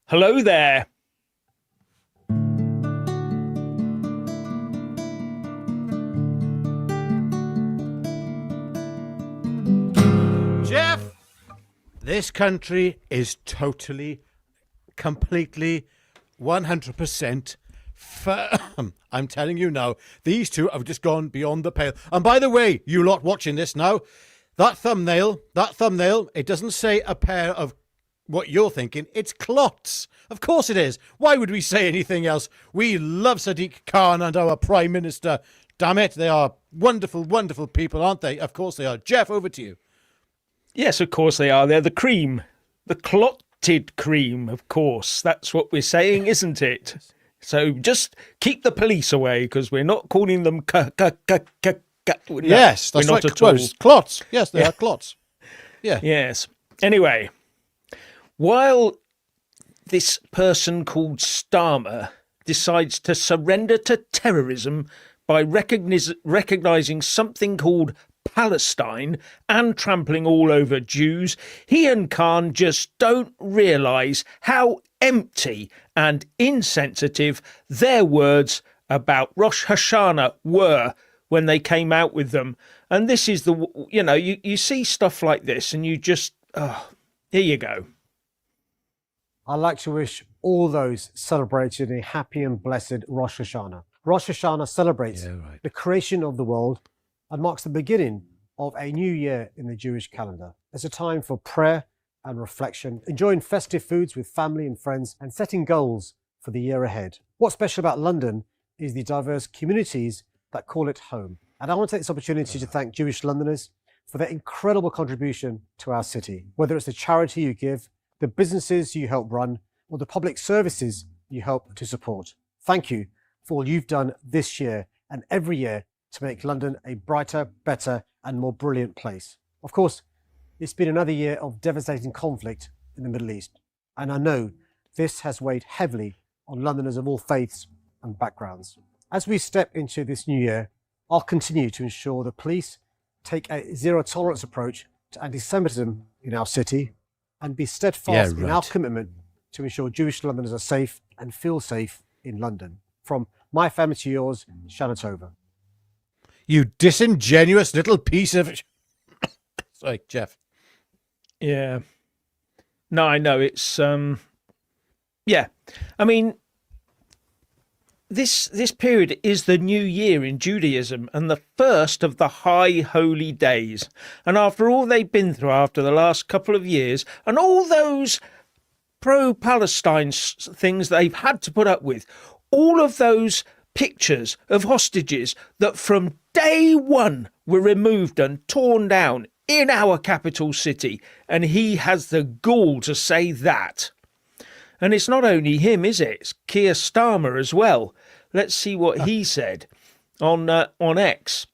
Hello there. Jeff, this country is totally, completely, 100% firm. I'm telling you now, these two have just gone beyond the pale. And by the way, you lot watching this now, that thumbnail, it doesn't say a pair of what you're thinking. It's clots. Of course it is. Why would we say anything else? We love Sadiq Khan and our Prime Minister. Damn it, they are wonderful, wonderful people, aren't they? Of course they are. Jeff, over to you. Yes, of course they are. They're the cream. The clotted cream, of course. That's what we're saying, isn't it? So just keep the police away, because we're not calling them Yes, that's not right. at all. Clots. Yes, they are clots. Yeah. Yes. Anyway, while this person called Starmer decides to surrender to terrorism by recognizing something called Palestine and trampling all over Jews, he and Khan just don't realise how empty and insensitive their words about Rosh Hashanah were when they came out with them. And this is you see stuff like this and you just, here you go. I'd like to wish all those celebrating a happy and blessed Rosh Hashanah. Rosh Hashanah celebrates the creation of the world and marks the beginning of a new year in the Jewish calendar. It's a time for prayer and reflection, enjoying festive foods with family and friends, and setting goals for the year ahead. What's special about London is the diverse communities that call it home. And I want to take this opportunity to thank Jewish Londoners for their incredible contribution to our city. Whether it's the charity you give, the businesses you help run, or the public services you help to support. Thank you for all you've done this year and every year to make London a brighter, better, and more brilliant place. Of course, it's been another year of devastating conflict in the Middle East, and I know this has weighed heavily on Londoners of all faiths and backgrounds. As we step into this new year, I'll continue to ensure the police take a zero-tolerance approach to anti-Semitism in our city and be steadfast in our commitment to ensure Jewish Londoners are safe and feel safe in London. From my family to yours, Shana Tova. You disingenuous little piece of... Sorry, Jeff. Yeah. No, I know. It's, yeah. I mean, this period is the new year in Judaism and the first of the high holy days. And after all they've been through after the last couple of years and all those pro-Palestine things they've had to put up with, all of those pictures of hostages that from day one were removed and torn down in our capital city, and he has the gall to say that. And it's not only him, is it? It's Keir Starmer as well. Let's see what he said on X.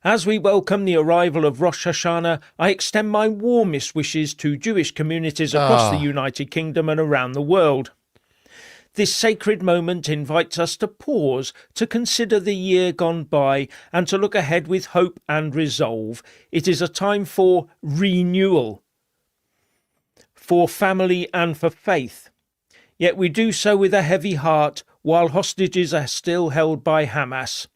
As we welcome the arrival of Rosh Hashanah, I extend my warmest wishes to Jewish communities across the United Kingdom and around the world. This sacred moment invites us to pause, to consider the year gone by, and to look ahead with hope and resolve. It is a time for renewal, for family and for faith. Yet we do so with a heavy heart while hostages are still held by Hamas.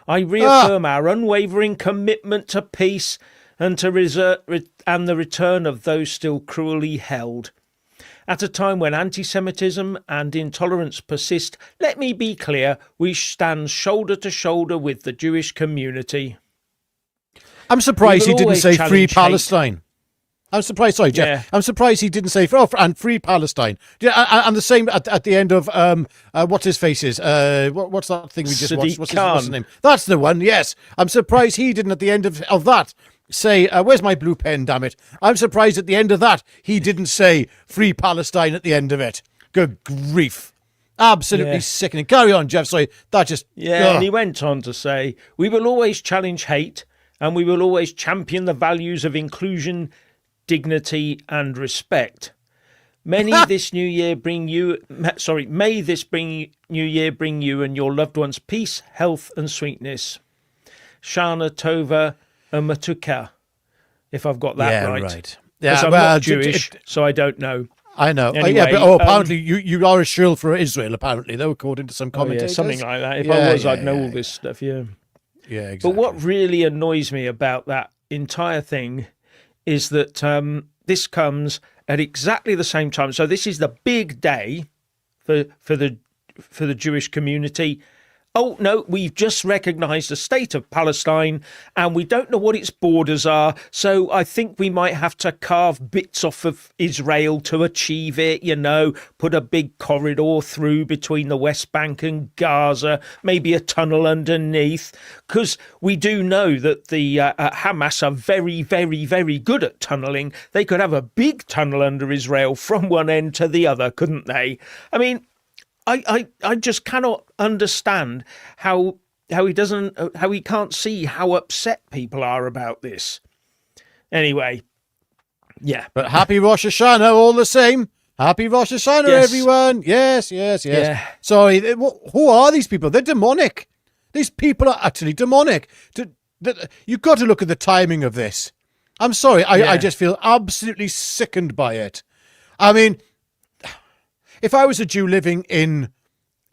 I reaffirm our unwavering commitment to peace and to the return of those still cruelly held. At a time when anti-Semitism and intolerance persist, let me be clear, we stand shoulder to shoulder with the Jewish community. I'm surprised he didn't say free Palestine. I'm surprised, sorry, Jeff. Yeah. I'm surprised he didn't say, and free Palestine. Yeah, and the same at the end of, what's his faces? What's that thing we just watched? What's his name? That's the one, yes. I'm surprised he didn't at the end of that say, where's my blue pen, damn it? I'm surprised at the end of that he didn't say free Palestine at the end of it. Good grief. Absolutely sickening. Carry on, Jeff. Sorry, that just... Yeah, and he went on to say, we will always challenge hate and we will always champion the values of inclusion, dignity and respect. May this new year bring you and your loved ones peace, health and sweetness. Shana Tova Matuka, if I've got that right. Yeah, I'm not Jewish, so I don't know. I know. Anyway, apparently you are a shill for Israel, apparently, though, according to some commentators. something like that. If I was, I'd know all this stuff, Yeah, exactly. But what really annoys me about that entire thing is that this comes at exactly the same time. So this is the big day for the Jewish community. Oh, no, we've just recognised the state of Palestine and we don't know what its borders are. So I think we might have to carve bits off of Israel to achieve it, put a big corridor through between the West Bank and Gaza, maybe a tunnel underneath. Because we do know that the Hamas are very, very, very good at tunnelling. They could have a big tunnel under Israel from one end to the other, couldn't they? I mean, I just cannot understand how he can't see how upset people are about this. Anyway, yeah. But happy Rosh Hashanah all the same. Happy Rosh Hashanah, everyone. Yes. Yeah. Sorry, who are these people? They're demonic. These people are utterly demonic. You've got to look at the timing of this. I'm sorry, I just feel absolutely sickened by it. I mean, if I was a Jew living in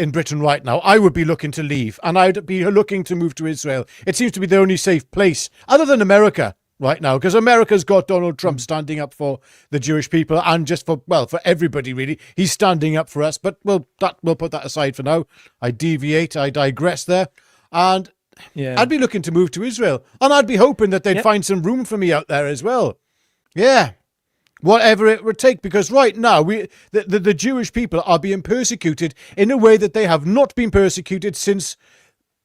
Britain right now, I would be looking to leave and I'd be looking to move to Israel. It seems to be the only safe place other than America right now, because America's got Donald Trump standing up for the Jewish people and just for everybody, really. He's standing up for us, but we'll put that aside for now. I digress there. And I'd be looking to move to Israel and I'd be hoping that they'd find some room for me out there as well. Yeah. Whatever it would take, because right now the Jewish people are being persecuted in a way that they have not been persecuted since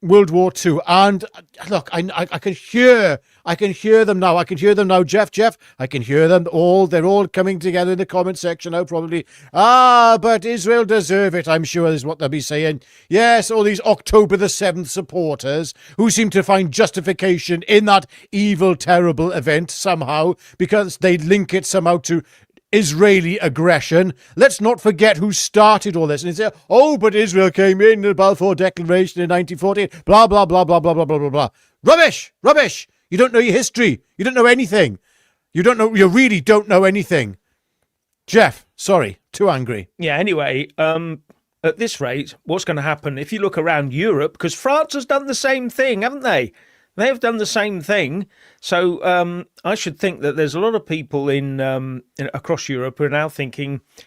World War II. And look, I can hear them now. I can hear them now, Jeff. I can hear them all. They're all coming together in the comment section now, probably. But Israel deserve it, I'm sure is what they'll be saying. Yes, all these October the 7th supporters who seem to find justification in that evil, terrible event somehow, because they link it somehow to Israeli aggression. Let's not forget who started all this. And they say, but Israel came in the Balfour Declaration in 1948, blah, blah, blah, blah, blah, blah, blah, blah, blah. Rubbish! You don't know your history. You don't know anything. You really don't know anything. Jeff, sorry, too angry. Yeah, anyway, at this rate, what's going to happen if you look around Europe, because France has done the same thing, haven't they? They have done the same thing. So I should think that there's a lot of people across Europe who are now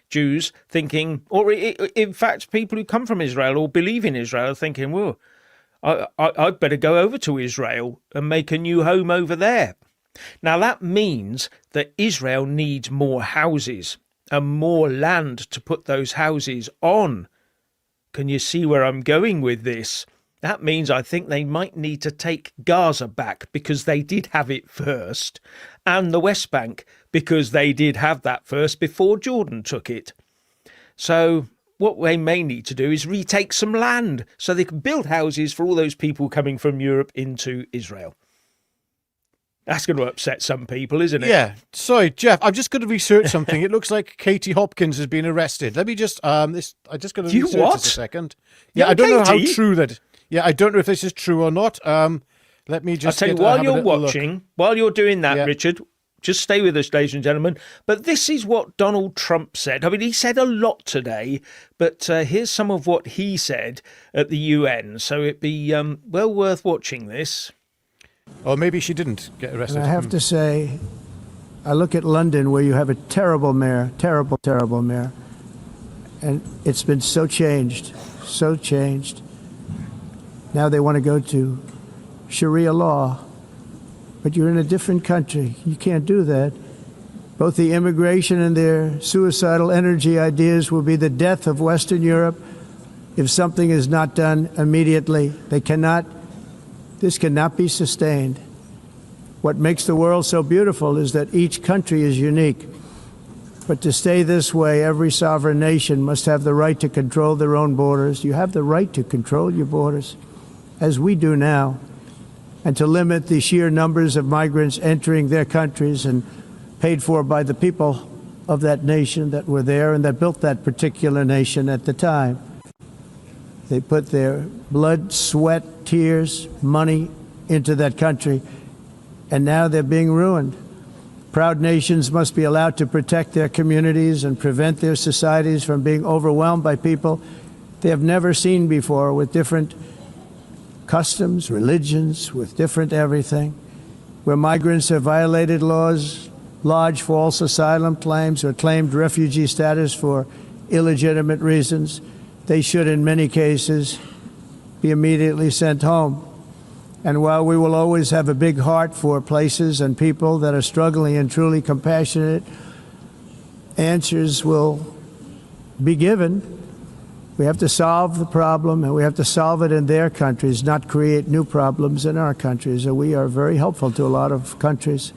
Jews thinking, or in fact, people who come from Israel or believe in Israel are thinking, well, I'd better go over to Israel and make a new home over there. Now, that means that Israel needs more houses and more land to put those houses on. Can you see where I'm going with this? That means I think they might need to take Gaza back because they did have it first, and the West Bank because they did have that first before Jordan took it. So what they may need to do is retake some land so they can build houses for all those people coming from Europe into Israel. That's going to upset some people, isn't it? Yeah. Sorry, Jeff, I'm just going to research something. It looks like Katie Hopkins has been arrested. Let me just I just going to research this a second. Yeah, I don't know how true that. Yeah, I don't know if this is true or not. Let me just. I'll tell you, while you're doing that, Richard, just stay with us, ladies and gentlemen. But this is what Donald Trump said. I mean, he said a lot today, but here's some of what he said at the UN. So it'd be well worth watching this. Or maybe she didn't get arrested. And I have to say, I look at London, where you have a terrible mayor, terrible mayor, and it's been so changed. Now they want to go to Sharia law, but you're in a different country. You can't do that. Both the immigration and their suicidal energy ideas will be the death of Western Europe if something is not done immediately. This cannot be sustained. What makes the world so beautiful is that each country is unique. But to stay this way, every sovereign nation must have the right to control their own borders. You have the right to control your borders, as we do now, and to limit the sheer numbers of migrants entering their countries and paid for by the people of that nation that were there and that built that particular nation at the time. They put their blood, sweat, tears, money into that country, and now they're being ruined. Proud nations must be allowed to protect their communities and prevent their societies from being overwhelmed by people they have never seen before, with different customs, religions, with different everything. Where migrants have violated laws, lodged false asylum claims, or claimed refugee status for illegitimate reasons, they should, in many cases, be immediately sent home. And while we will always have a big heart for places and people that are struggling and truly compassionate, answers will be given. We have to solve the problem, and we have to solve it in their countries, not create new problems in our countries. And we are very helpful to a lot of countries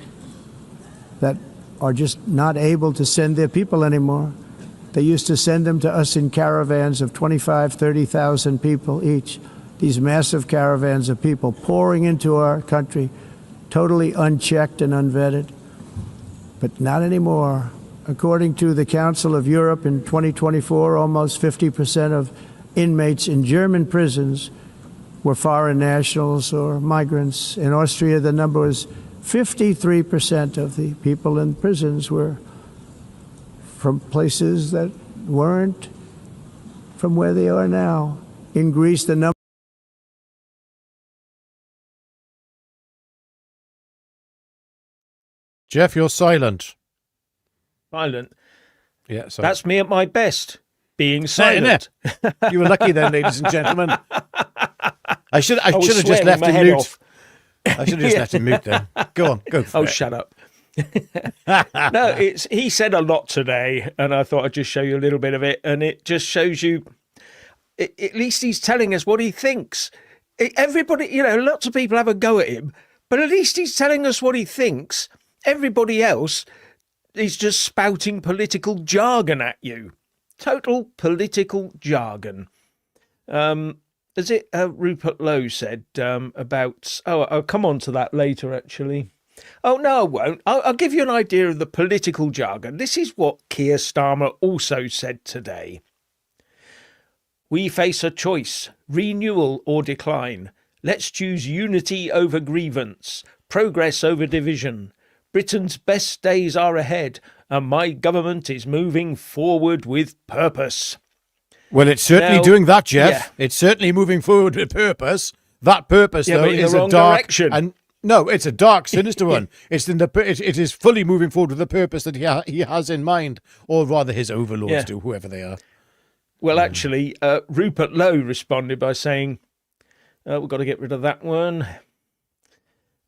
that are just not able to send their people anymore. They used to send them to us in caravans of 25, 30,000 people each. These massive caravans of people pouring into our country, totally unchecked and unvetted. But not anymore. According to the Council of Europe, in 2024, almost 50% of inmates in German prisons were foreign nationals or migrants. In Austria, the number was 53% of the people in prisons were from places that weren't from where they are now. In Greece, the number... Jeff, you're silent. Silent. Yeah, sorry. That's me at my best, being silent. You were lucky then, ladies and gentlemen. I should have just swearing left my him head mute. off. I should have just left him mute then. Go on, go for Oh, it. shut up. No, he said a lot today, and I thought I'd just show you a little bit of it, and it just shows you, at least he's telling us what he thinks. Everybody, lots of people have a go at him, but at least he's telling us what he thinks. Everybody else is just spouting political jargon at you. Total political jargon. As Rupert Lowe said about... Oh, I'll come on to that later, actually. Oh, no, I won't. I'll give you an idea of the political jargon. This is what Keir Starmer also said today. We face a choice, renewal or decline. Let's choose unity over grievance, progress over division. Britain's best days are ahead, and my government is moving forward with purpose. Well, it's certainly Now, doing that, Jeff. yeah. It's certainly moving forward with purpose. That purpose, Yeah, though, but in the is a wrong dark direction. and no, it's a dark, sinister one. It's it is fully moving forward with the purpose that he has in mind, or rather, his overlords do, whoever they are. Well, actually, Rupert Lowe responded by saying, we've got to get rid of that one.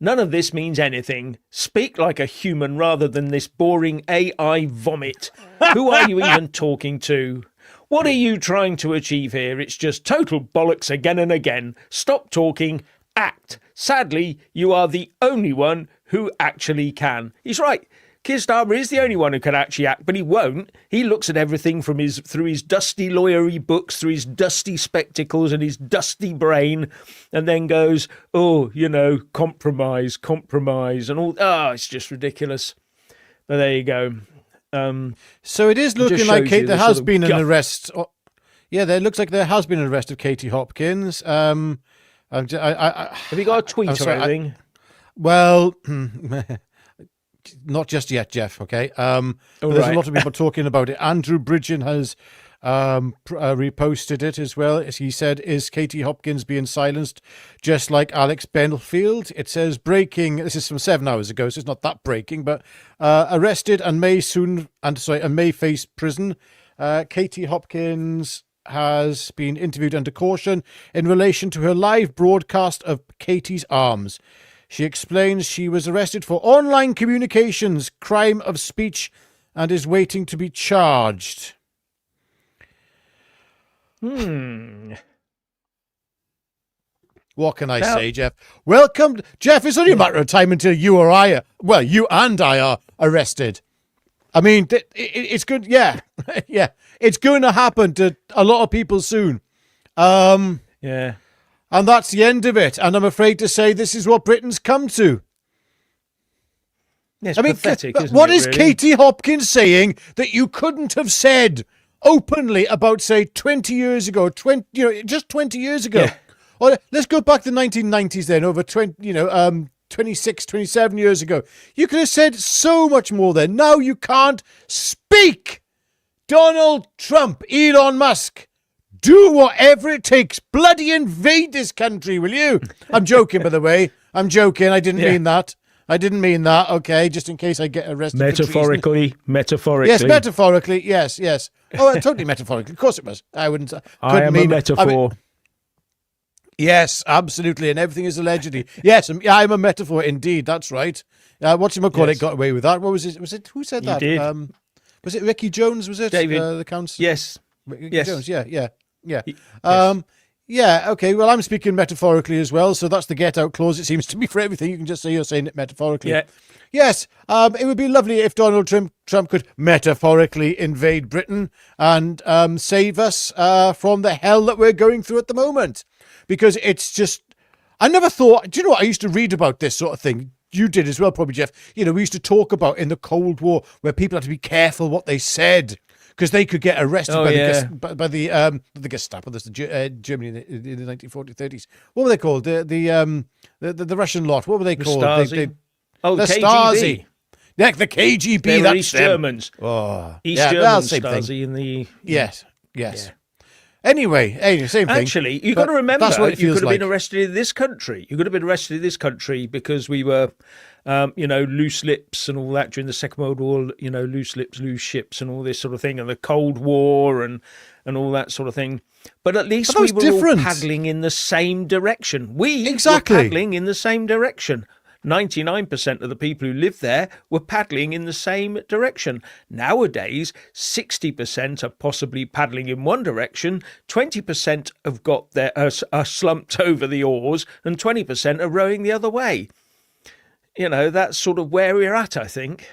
None of this means anything. Speak like a human rather than this boring AI vomit. Who are you even talking to? What are you trying to achieve here? It's just total bollocks again and again. Stop talking. Act. Sadly, you are the only one who actually can. He's right. Keir Starmer is the only one who can actually act, but he won't. He looks at everything from through his dusty lawyery books, through his dusty spectacles and his dusty brain, and then goes, compromise, and all. It's just ridiculous. But there you go. So it is looking just like shows you there the has sort of been an guff. arrest. There looks like there has been an arrest of Katie Hopkins. Have you got a tweet or sorry, anything? Well, not just yet, Jeff, okay? There's right. a lot of people talking about it. Andrew Bridgen has reposted it as well. As he said, is Katie Hopkins being silenced just like Alex Benfield? It says breaking, this is from 7 hours ago, so it's not that breaking, but arrested and may face prison. Katie Hopkins has been interviewed under caution in relation to her live broadcast of Katie's Arms. She explains she was arrested for online communications, crime of speech, and is waiting to be charged. What can I say, Jeff? Welcome. Jeff, it's only a matter of time until you and I are arrested. I mean, it's good. Yeah. Yeah. It's going to happen to a lot of people soon. Yeah. And that's the end of it. And I'm afraid to say this is what Britain's come to. It's I mean, pathetic, isn't what it, is really? Katie Hopkins saying that you couldn't have said openly about, say, 20 years ago, just 20 years ago? Yeah. Or let's go back to the 1990s then, over 26, 27 years ago. You could have said so much more then. Now you can't speak. Donald Trump, Elon Musk, do whatever it takes. Bloody invade this country, will you? I'm joking, by the way. I'm joking. I didn't mean that. Okay, just in case I get arrested. Metaphorically. Yes, metaphorically. Yes. Oh, totally metaphorically. Of course it was. I wouldn't. I am a metaphor. Yes, absolutely, and everything is allegedly. Yes, I'm a metaphor indeed. That's right. Whatchamacallit got away with that. What was it? Who said that? Did. Was it Ricky Jones? Was it David? The council? Yes. Ricky Jones. Yeah. Yeah. Okay. Well, I'm speaking metaphorically as well, so that's the get out clause. It seems to be for everything. You can just say you're saying it metaphorically. Yeah. Yes. It would be lovely if Donald Trump could metaphorically invade Britain and save us from the hell that we're going through at the moment. Because it's just, I never thought, do you know what? I used to read about this sort of thing. You did as well, probably, Jeff. We used to talk about in the Cold War where people had to be careful what they said because they could get arrested by the Gestapo. That's Germany in the 1940s. What were they called? The Russian lot. What were they called? Stasi. The KGB. Stasi. Yeah, the KGB. They were That's East them. Germans. Oh, East German same Stasi thing. in the... Yes. Yeah. Anyway, same thing. Actually, you've got to remember, that's what it you feels could have been like. arrested in this country. You could have been arrested in this country because we were, loose lips and all that during the Second World War, loose lips, loose ships and all this sort of thing, and the Cold War and all that sort of thing. But at least we were all paddling in the same direction. We were paddling in the same direction. 99% of the people who lived there were paddling in the same direction. Nowadays, 60% are possibly paddling in one direction, 20% have got their are slumped over the oars, and 20% are rowing the other way. That's sort of where we're at, I think.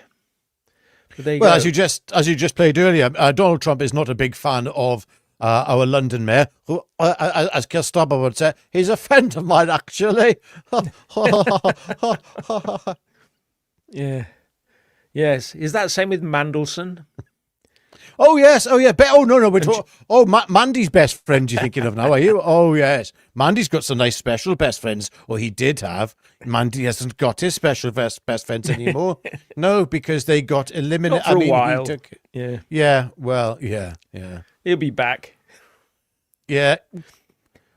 Well, as you just played earlier, Donald Trump is not a big fan of our London mayor, who, as Keir Starmer would say, he's a friend of mine, actually. Yeah. Yes. Is that the same with Mandelson? Oh, yes. Oh, yeah. No. Mandy's best friend you're thinking of now, are you? Oh, yes. Mandy's got some nice special best friends. Or he did have. Mandy hasn't got his special best friends anymore. No, because they got eliminated. Not for a while. Yeah. Yeah. Well, yeah. He'll be back. Yeah.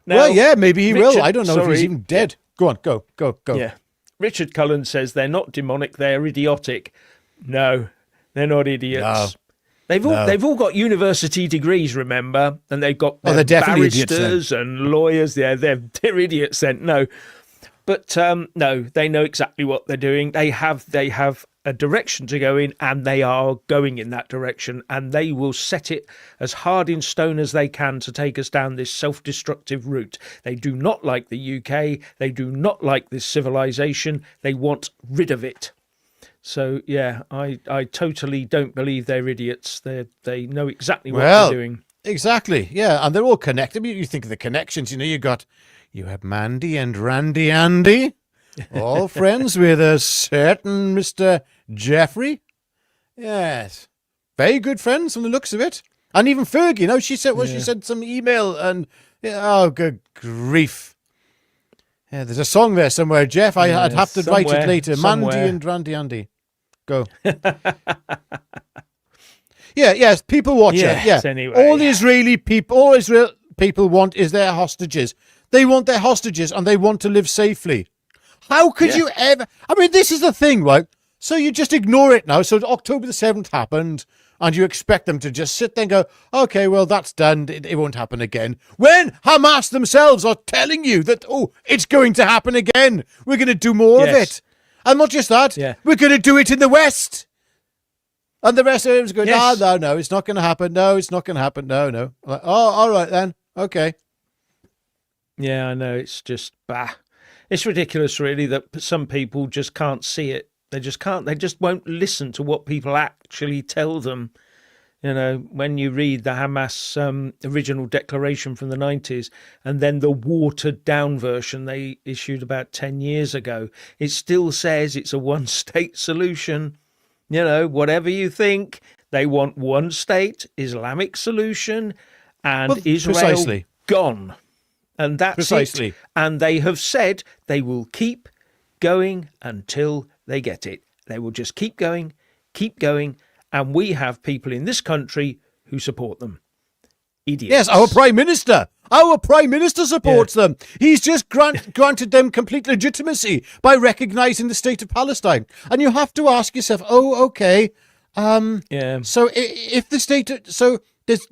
Now, well, yeah, maybe he will. I don't know if he's even dead. Go on, go. Yeah. Richard Cullen says they're not demonic, they're idiotic. No, they're not idiots. No. They've all got university degrees, remember? And they've got they're definitely barristers and lawyers. Yeah, they're idiots then. No. But no, they know exactly what they're doing. They have a direction to go in, and they are going in that direction, and they will set it as hard in stone as they can to take us down this self-destructive route. They do not like the UK. They do not like this civilization. They want rid of it. So, yeah, I totally don't believe they're idiots. They know exactly what they're doing. Exactly, yeah, and they're all connected. You think of the connections, you have Mandy and Randy Andy, all friends with a certain Mr. Jeffrey. Yes, very good friends from the looks of it. And even Fergie, she sent some email and, oh, good grief. Yeah, there's a song there somewhere, Jeff. I'd have to write it later. Somewhere. Mandy and Randy Andy. Go. Yes, people watch it. Yeah. Anyway. All Israel people want is their hostages. They want their hostages and they want to live safely. How could you ever? I mean, this is the thing, right? So you just ignore it now. So October the 7th happened and you expect them to just sit there and go, okay, well, that's done. It won't happen again. When Hamas themselves are telling you that, it's going to happen again. We're going to do more of it. And not just that, we're going to do it in the West. And the rest of them is going, no, it's not going to happen. No, it's not going to happen. No. Like, all right then. Okay. Yeah, I know. It's just, it's ridiculous, really, that some people just can't see it. They just can't. They just won't listen to what people actually tell them. When you read the Hamas original declaration from the 90s and then the watered down version they issued about 10 years ago, it still says it's a one-state solution. Whatever you think, they want one state, Islamic solution, and Israel gone. And that's it. And they have said they will keep going until they get it. They will just keep going, and we have people in this country who support them. Idiots. Yes, our Prime Minister. Our Prime Minister supports them. He's just granted them complete legitimacy by recognising the state of Palestine. And you have to ask yourself, okay. So if the state... So there's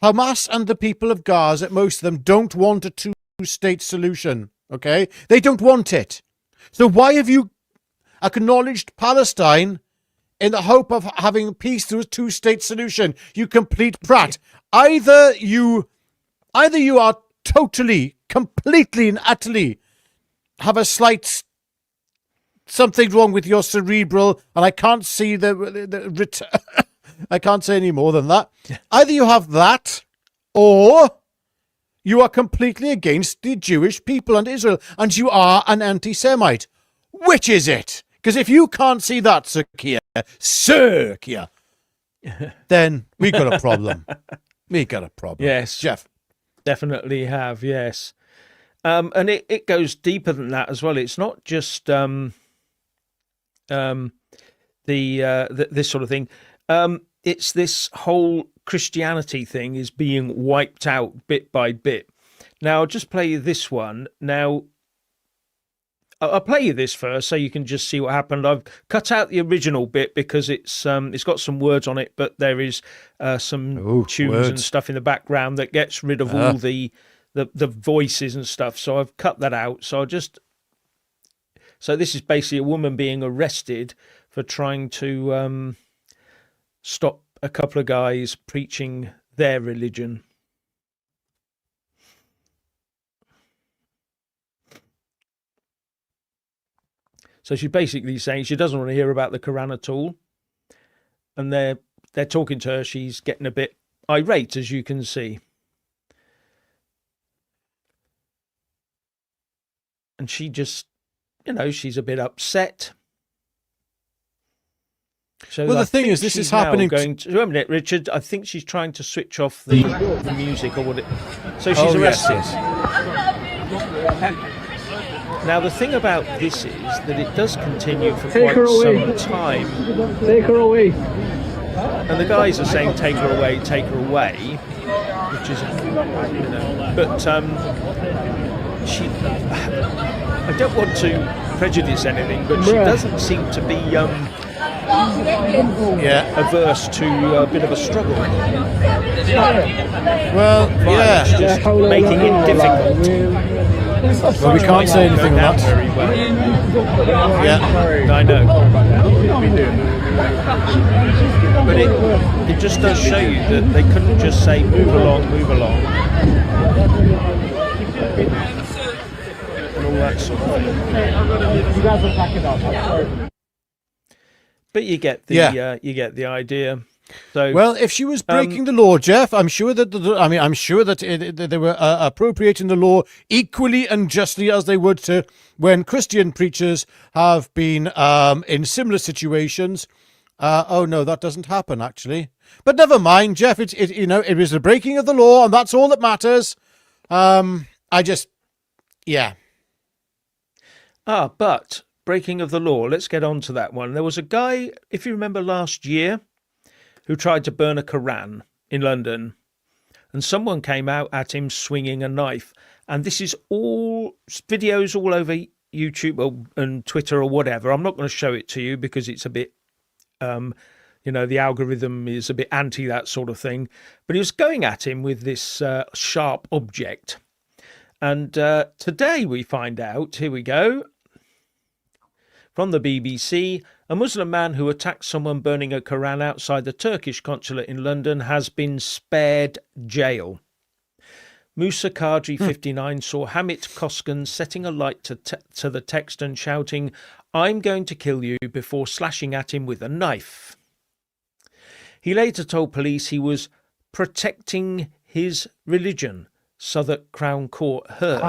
Hamas and the people of Gaza, most of them, don't want a two-state solution, okay? They don't want it. So why have you acknowledged Palestine in the hope of having peace through a two-state solution? You complete prat. Either you are totally, completely and utterly have a slight something wrong with your cerebral, and I can't see I can't say any more than that. Either you have that, or you are completely against the Jewish people and Israel, and you are an anti-Semite. Which is it? Because if you can't see that, Sir Keir, then we got a problem. We got a problem. Yes, Jeff. Definitely have, yes. And it goes deeper than that as well. It's not just this sort of thing. It's this whole Christianity thing is being wiped out bit by bit. Now, I'll just play you this one. Now, I'll play you this first so you can just see what happened. I've cut out the original bit because it's got some words on it, but there is some tunes and stuff in the background that gets rid of all the voices and stuff. So I've cut that out. So this is basically a woman being arrested for trying to stop a couple of guys preaching their religion. So she's basically saying she doesn't want to hear about the Quran at all. And they're talking to her. She's getting a bit irate, as you can see. And she just, she's a bit upset. So well, the thing is, this is happening. Wait a minute, Richard. I think she's trying to switch off the music or what it. So she's arrested. Yes. Now, the thing about this is that it does continue for quite some time. Take her away. And the guys are saying, take her away, which is, but she, I don't want to prejudice anything, but she doesn't seem to be averse to a bit of a struggle. Well, it's just making it difficult. Well, we can't say anything about that. Very well. Yeah, I know. But it just does show you that they couldn't just say move along, and all that sort of thing. You guys are packing up. But you get the idea. So, well, if she was breaking the law, Jeff, I'm sure that they were appropriating the law equally and justly as they would to when Christian preachers have been in similar situations. Oh no, that doesn't happen actually. But never mind, Jeff. It was the breaking of the law, and that's all that matters. But breaking of the law. Let's get on to that one. There was a guy, if you remember last year, who tried to burn a Quran in London, and someone came out at him swinging a knife. And this is all videos all over YouTube and Twitter or whatever. I'm not going to show it to you because it's a bit, the algorithm is a bit anti that sort of thing. But he was going at him with this sharp object. And today we find out, here we go, from the BBC, a Muslim man who attacked someone burning a Quran outside the Turkish consulate in London has been spared jail. Musa Kadri, 59, saw Hamit Koskan setting a light to the text and shouting, "I'm going to kill you," before slashing at him with a knife. He later told police he was protecting his religion, Southwark Crown Court heard.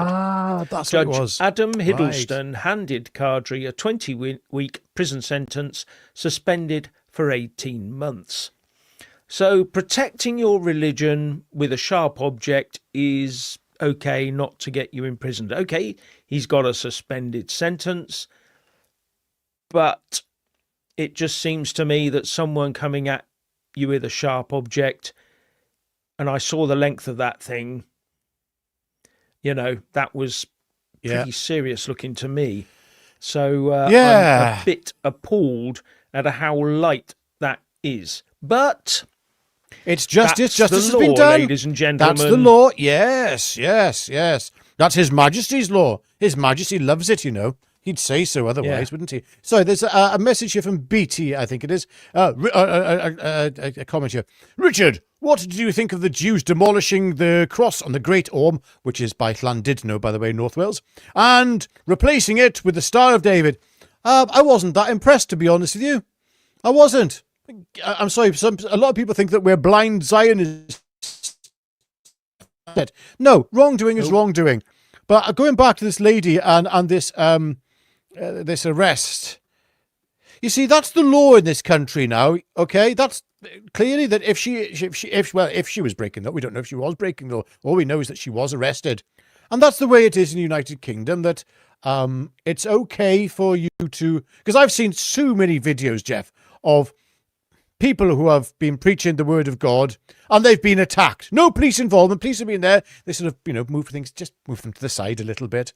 That's Judge what it was. Adam Hiddleston handed Kadri a 20-week prison sentence, suspended for 18 months. So protecting your religion with a sharp object is okay not to get you imprisoned. Okay, he's got a suspended sentence, but it just seems to me that someone coming at you with a sharp object, and I saw the length of that thing, that was pretty serious looking to me. So I'm a bit appalled at how light that is. But it's justice. Justice has law, been done. ladies and gentlemen. That's the law. Yes. That's His Majesty's law. His Majesty loves it, He'd say so otherwise, wouldn't he? Sorry, there's a message here from BT, I think it is. A comment here. Richard, what do you think of the Jews demolishing the cross on the Great Orme, which is by Llandudno, by the way, North Wales, and replacing it with the Star of David? I wasn't that impressed, to be honest with you. I wasn't. I'm sorry, a lot of people think that we're blind Zionists. No, wrongdoing is wrongdoing. But going back to this lady and this this arrest, you see, that's the law in this country now. Okay, that's clearly that if she was breaking the law, we don't know if she was breaking the law. All we know is that she was arrested, and that's the way it is in the United Kingdom. That it's okay for you to, because I've seen so many videos, Jeff, of people who have been preaching the word of God and they've been attacked. No police involvement. Police have been there. They sort of, move them to the side a little bit,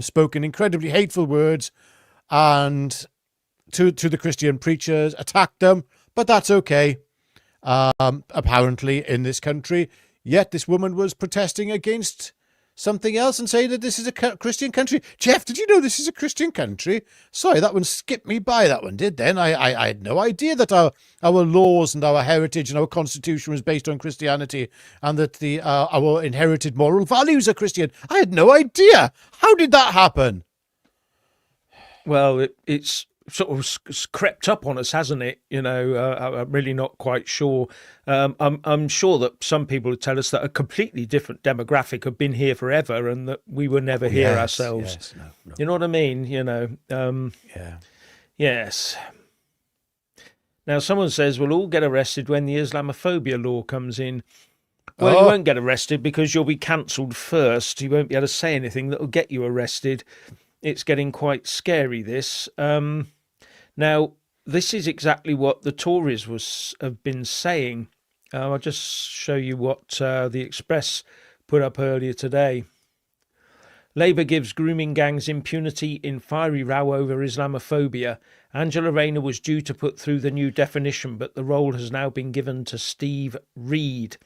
spoken incredibly hateful words and to the Christian preachers, attacked them. But that's okay, apparently, in this country. Yet this woman was protesting against something else and saying that this is a Christian country. Jeff, did you know this is a Christian country? Sorry, that one skipped me by, that one did then. I had no idea that our laws and our heritage and our constitution was based on Christianity and that our inherited moral values are Christian. I had no idea. How did that happen? Well, it's sort of crept up on us, hasn't it? I'm really not quite sure. I'm sure that some people would tell us that a completely different demographic have been here forever and that we were never here ourselves. Yes, no. You know what I mean? Yes. Now, someone says we'll all get arrested when the Islamophobia law comes in. Well, you won't get arrested because you'll be cancelled first. You won't be able to say anything that will get you arrested. It's getting quite scary, this. Now, this is exactly what the Tories have been saying. I'll just show you what the Express put up earlier today. Labour gives grooming gangs impunity in fiery row over Islamophobia. Angela Rayner was due to put through the new definition, but the role has now been given to Steve Reed.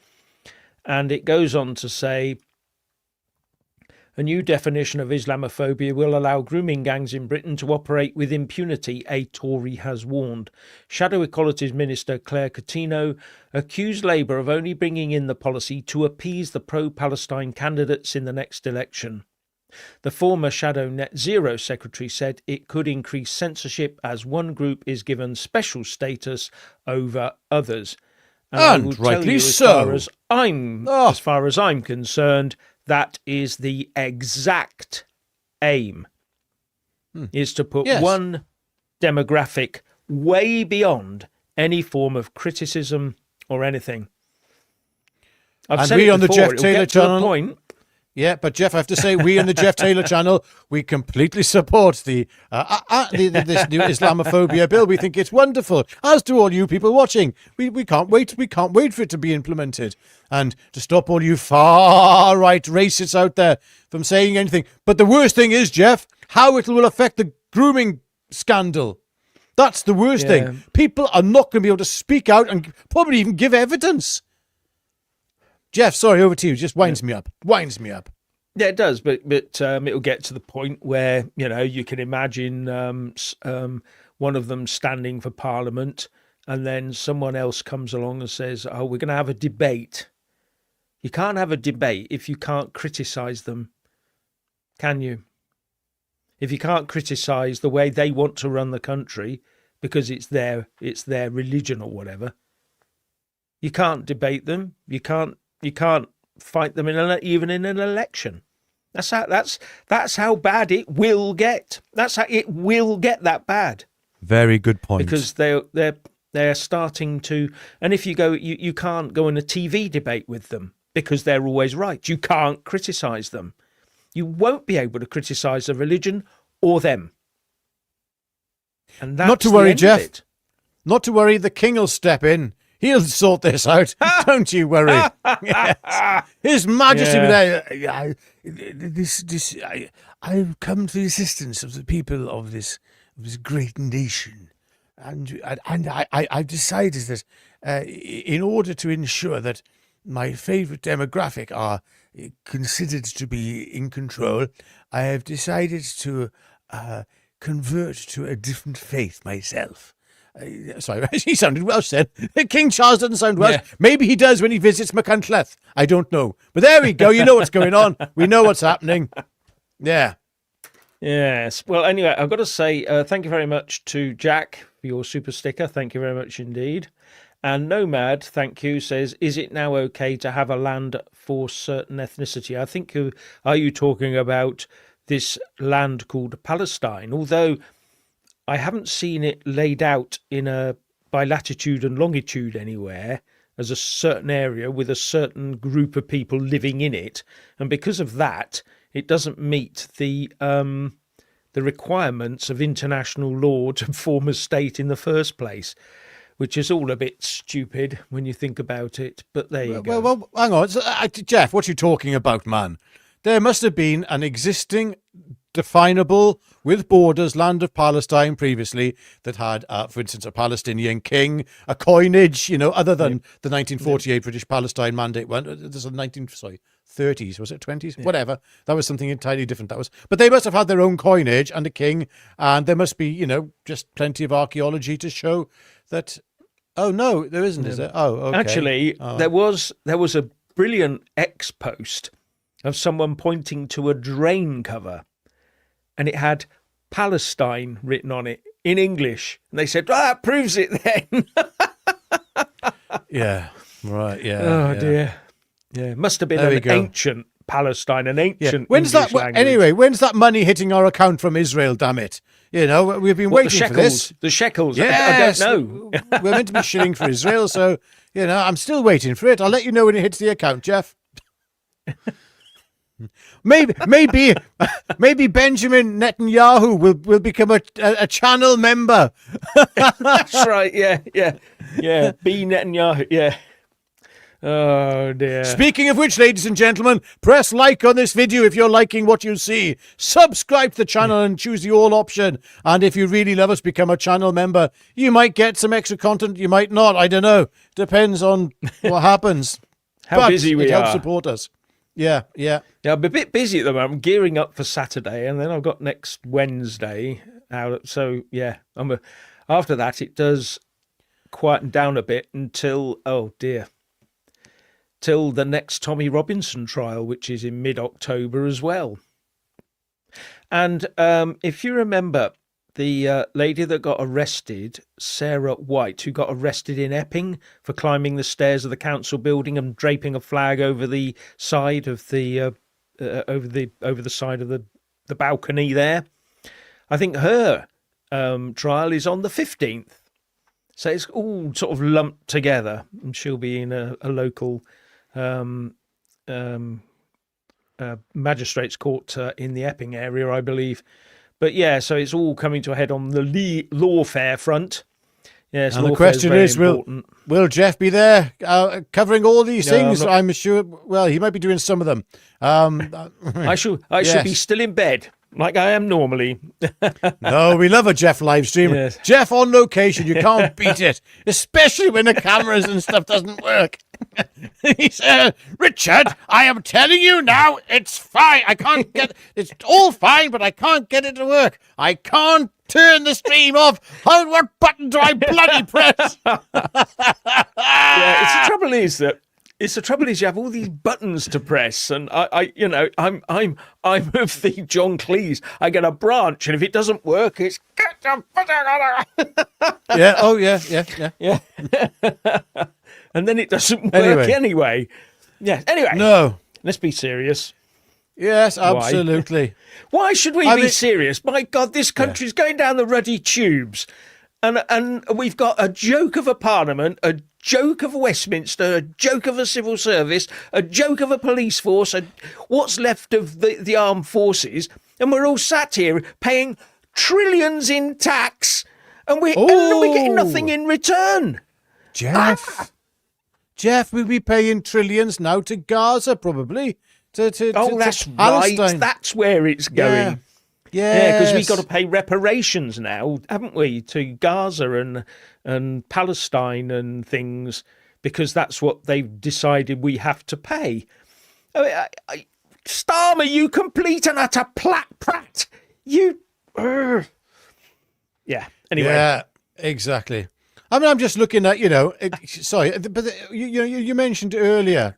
And it goes on to say, a new definition of Islamophobia will allow grooming gangs in Britain to operate with impunity, a Tory has warned. Shadow Equalities Minister Claire Coutinho accused Labour of only bringing in the policy to appease the pro-Palestine candidates in the next election. The former Shadow Net Zero Secretary said it could increase censorship as one group is given special status over others. And rightly so. As far as I'm concerned, that is the exact aim, is to put one demographic way beyond any form of criticism or anything. I've said we it on the before, Jeff Taylor channel. Point. Yeah, but Jeff, I have to say, we on the Jeff Taylor channel, we completely support this new Islamophobia bill. We think it's wonderful, as do all you people watching. We can't wait. We can't wait for it to be implemented and to stop all you far right racists out there from saying anything. But the worst thing is, Jeff, how it will affect the grooming scandal. That's the worst thing. People are not going to be able to speak out and probably even give evidence. Jeff, sorry, over to you. Just winds me up. Yeah, it does, but it'll get to the point where, you can imagine one of them standing for Parliament and then someone else comes along and says, oh, we're going to have a debate. You can't have a debate if you can't criticise them, can you? If you can't criticise the way they want to run the country because it's their religion or whatever, you can't debate them. You can't fight them even in an election. That's how bad it will get. That's how it will get that bad. Very good point. Because they're starting to, and if you go, you can't go in a TV debate with them because they're always right. You can't criticise them. You won't be able to criticise a religion or them. And that's Not to the worry, end of Jeff. it. Not to worry, the king will step in. He'll sort this out. Don't you worry. Yes. His Majesty Yeah. I've come to the assistance of the people of this great nation. And I've decided that in order to ensure that my favourite demographic are considered to be in control, I have decided to convert to a different faith myself. Sorry, he sounded Welsh then. King Charles doesn't sound Welsh. Yeah. Maybe he does when he visits Machynlleth. I don't know. But there we go. You know what's going on. We know what's happening. Yeah. Yes. Well, anyway, I've got to say thank you very much to Jack for your super sticker. Thank you very much indeed. And Nomad, thank you, says, is it now okay to have a land for certain ethnicity? I think, are you talking about this land called Palestine? Although I haven't seen it laid out by latitude and longitude anywhere as a certain area with a certain group of people living in it. And because of that, it doesn't meet the requirements of international law to form a state in the first place, which is all a bit stupid when you think about it. But there you go. Well, hang on. Jeff, what are you talking about, man? There must have been an existing, definable, with borders, land of Palestine previously that had, for instance, a Palestinian king, a coinage, other than the 1948 British Palestine Mandate one. There's a 30s, was it 20s? Yeah. Whatever. That was something entirely different. But they must have had their own coinage and a king, and there must be, just plenty of archaeology to show that. Oh no, there isn't, is there? Oh, okay. Actually, there was a brilliant X post of someone pointing to a drain cover, and it had Palestine written on it in English, and they said, that proves it then. Yeah, right, yeah. Oh yeah. dear. Yeah, it must have been an ancient Palestine, an ancient When's English that? language. Anyway, when's that money hitting our account from Israel? Damn it! We've been waiting for this. The shekels. Yes, I don't know. We're meant to be shilling for Israel, so I'm still waiting for it. I'll let you know when it hits the account, Jeff. Maybe Benjamin Netanyahu will become a channel member. That's right. Yeah. B Netanyahu. Yeah. Oh dear. Speaking of which, ladies and gentlemen, press like on this video if you're liking what you see. Subscribe to the channel and choose the all option. And if you really love us, become a channel member. You might get some extra content, you might not. I don't know. Depends on what happens. How busy we it helps are. support us. Yeah. I'm a bit busy at the moment. I'm gearing up for Saturday, and then I've got next Wednesday out. So yeah, after that it does quieten down a bit until till the next Tommy Robinson trial, which is in mid-October as well. And if you remember the lady that got arrested, Sarah White, who got arrested in Epping for climbing the stairs of the council building and draping a flag over the side of the over the side of the balcony there, I think her trial is on the 15th. So it's all sort of lumped together, and she'll be in a local magistrates court in the Epping area, I believe. But yeah, so it's all coming to a head on the lawfare front. Yes, and the question is, will Jeff be there covering all these things? I'm sure. Well, he might be doing some of them. I should be still in bed, like I am normally. No, we love a Jeff live stream. Yes. Jeff on location, you can't beat it, especially when the cameras and stuff doesn't work. He said, Richard, I am telling you now, it's fine. It's all fine, but I can't get it to work. I can't turn the stream off. What button do I bloody press? Yeah, the trouble is you have all these buttons to press, and I'm of the John Cleese. I get a branch, and if it doesn't work, it's yeah. Oh yeah. And then it doesn't work anyway. Yeah. Anyway. No. Let's be serious. Yes, absolutely. Why should we be serious? My God, this country's going down the ruddy tubes. And we've got a joke of a parliament, a joke of Westminster, a joke of a civil service, a joke of a police force, what's left of the armed forces, and we're all sat here paying trillions in tax, and we're getting nothing in return. Jeff, we'll be paying trillions now to Gaza, probably. That's Palestine. right. That's where it's going. Yeah, because we've got to pay reparations now, haven't we, to Gaza and Palestine and things, because that's what they've decided we have to pay. Starmer, you complete and utter prat. You... Yeah, anyway. Yeah, exactly. I mean, I'm just looking at, sorry, but you mentioned earlier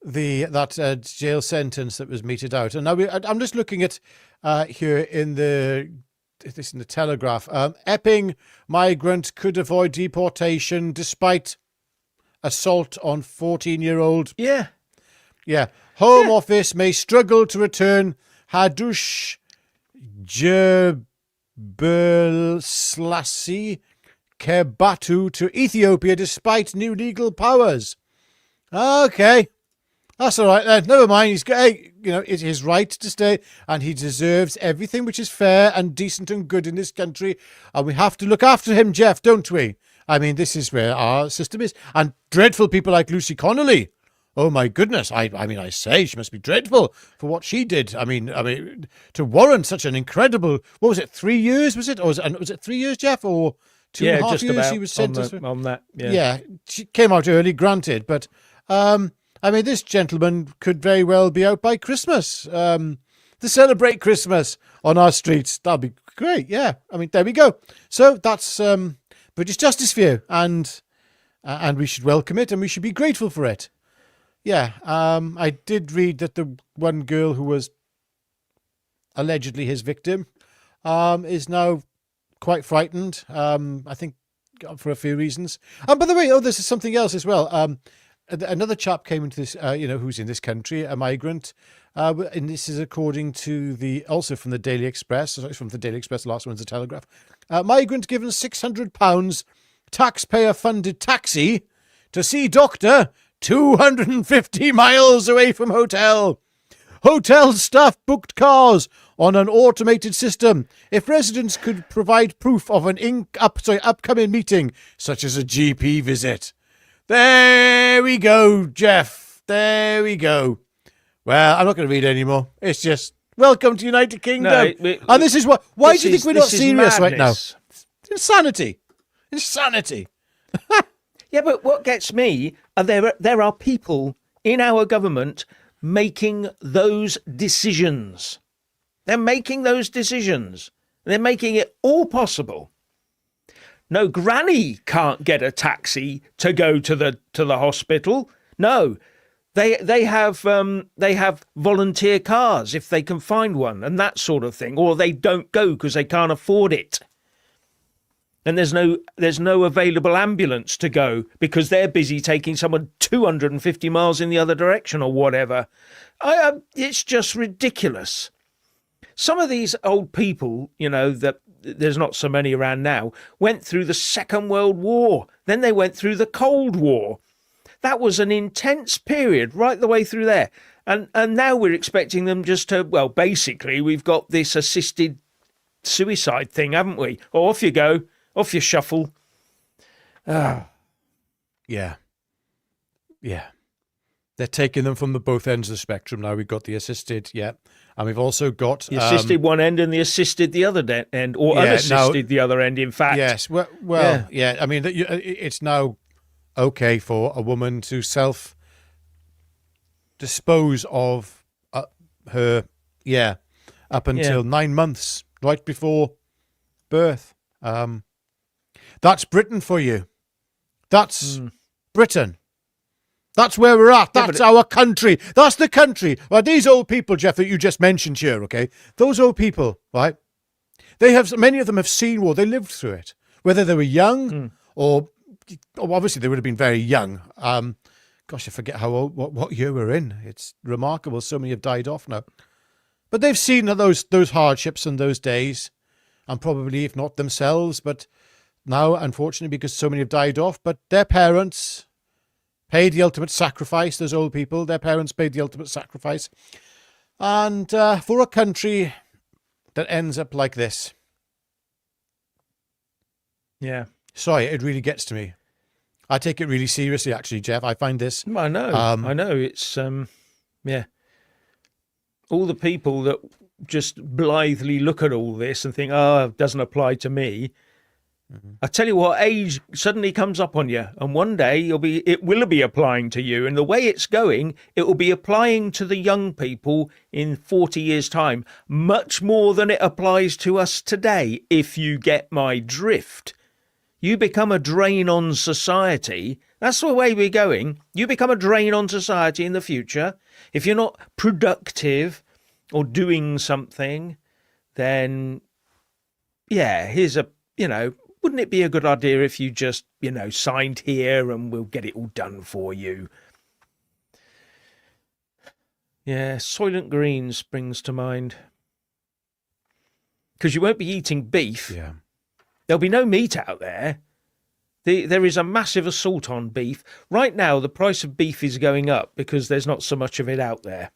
that jail sentence that was meted out, and now I'm just looking at here in the Telegraph. Epping migrant could avoid deportation despite assault on 14-year-old. Yeah. Home Office may struggle to return Hadush Gebrselassie Kebatu to Ethiopia despite new legal powers. Okay. That's all right then. Never mind. He's got, it's his right to stay, and he deserves everything which is fair and decent and good in this country. And we have to look after him, Jeff, don't we? I mean, this is where our system is. And dreadful people like Lucy Connolly. Oh my goodness! I mean, I say she must be dreadful for what she did. I mean, to warrant such an incredible. What was it? 3 years? Was it? Or was it 3 years, Jeff? Or 2.5 just years? about She was sentenced on that. Yeah, she came out early, granted, but I mean, this gentleman could very well be out by Christmas to celebrate Christmas on our streets. That'd be great. Yeah, I mean, there we go. So that's British justice for you, and we should welcome it, and we should be grateful for it. Yeah, I did read that the one girl who was allegedly his victim is now quite frightened. I think for a few reasons. By the way, this is something else as well. Another chap came into this, who's in this country, a migrant, and this is according to also from the Daily Express. Sorry, from the Daily Express. The last one's the Telegraph. Migrant given £600 taxpayer-funded taxi to see doctor 250 miles away from hotel. Hotel staff booked cars on an automated system. If residents could provide proof of an upcoming meeting, such as a GP visit. There we go, Jeff. There we go. Well, I'm not going to read anymore. It's just, welcome to United Kingdom. And this is what... Why do you think we're not serious right now? Insanity. Yeah, but what gets me are there are people in our government making those decisions. They're making those decisions. They're making it all possible. No, Granny can't get a taxi to go to the hospital. No, they have volunteer cars if they can find one and that sort of thing, or they don't go because they can't afford it. And there's no available ambulance to go because they're busy taking someone 250 miles in the other direction or whatever. It's just ridiculous. Some of these old people, that there's not so many around now, went through the Second World War. Then they went through the Cold War. That was an intense period right the way through there. And now we're expecting them just to, well, basically, we've got this assisted suicide thing, haven't we? Or off you go. Off you shuffle. Yeah. They're taking them from both ends of the spectrum now. We've got the assisted, and we've also got... The assisted one end and the assisted the other end, or unassisted the other end, in fact. Yes, well, yeah. I mean, it's now okay for a woman to self-dispose of her, up until 9 months, right before birth. That's Britain for you. That's Britain. That's where we're at. That's our country. That's the country. Well, these old people, Jeff, that you just mentioned here, okay? Those old people, right? Many of them have seen war. They lived through it. Whether they were young or obviously they would have been very young. Gosh, I forget how old, what year we're in. It's remarkable. So many have died off now. But they've seen those hardships and those days, and probably, if not themselves, but now, unfortunately, because so many have died off, but their parents paid the ultimate sacrifice. Those old people, their parents paid the ultimate sacrifice. And for a country that ends up like this, Yeah. sorry, it really gets to me. I take it really seriously, actually, Jeff. I find this. I know. I know. It's yeah. All the people that just blithely look at all this and think, "Oh, it doesn't apply to me." I tell you what, age suddenly comes up on you, and one day it will be applying to you. And the way it's going, it will be applying to the young people in 40 years' time, much more than it applies to us today. If you get my drift, you become a drain on society. That's the way we're going. You become a drain on society in the future. If you're not productive or doing something, then yeah, here's a, wouldn't it be a good idea if you just, signed here and we'll get it all done for you? Yeah, Soylent Green springs to mind. Because you won't be eating beef. Yeah. There'll be no meat out there. There is a massive assault on beef. Right now, the price of beef is going up because there's not so much of it out there.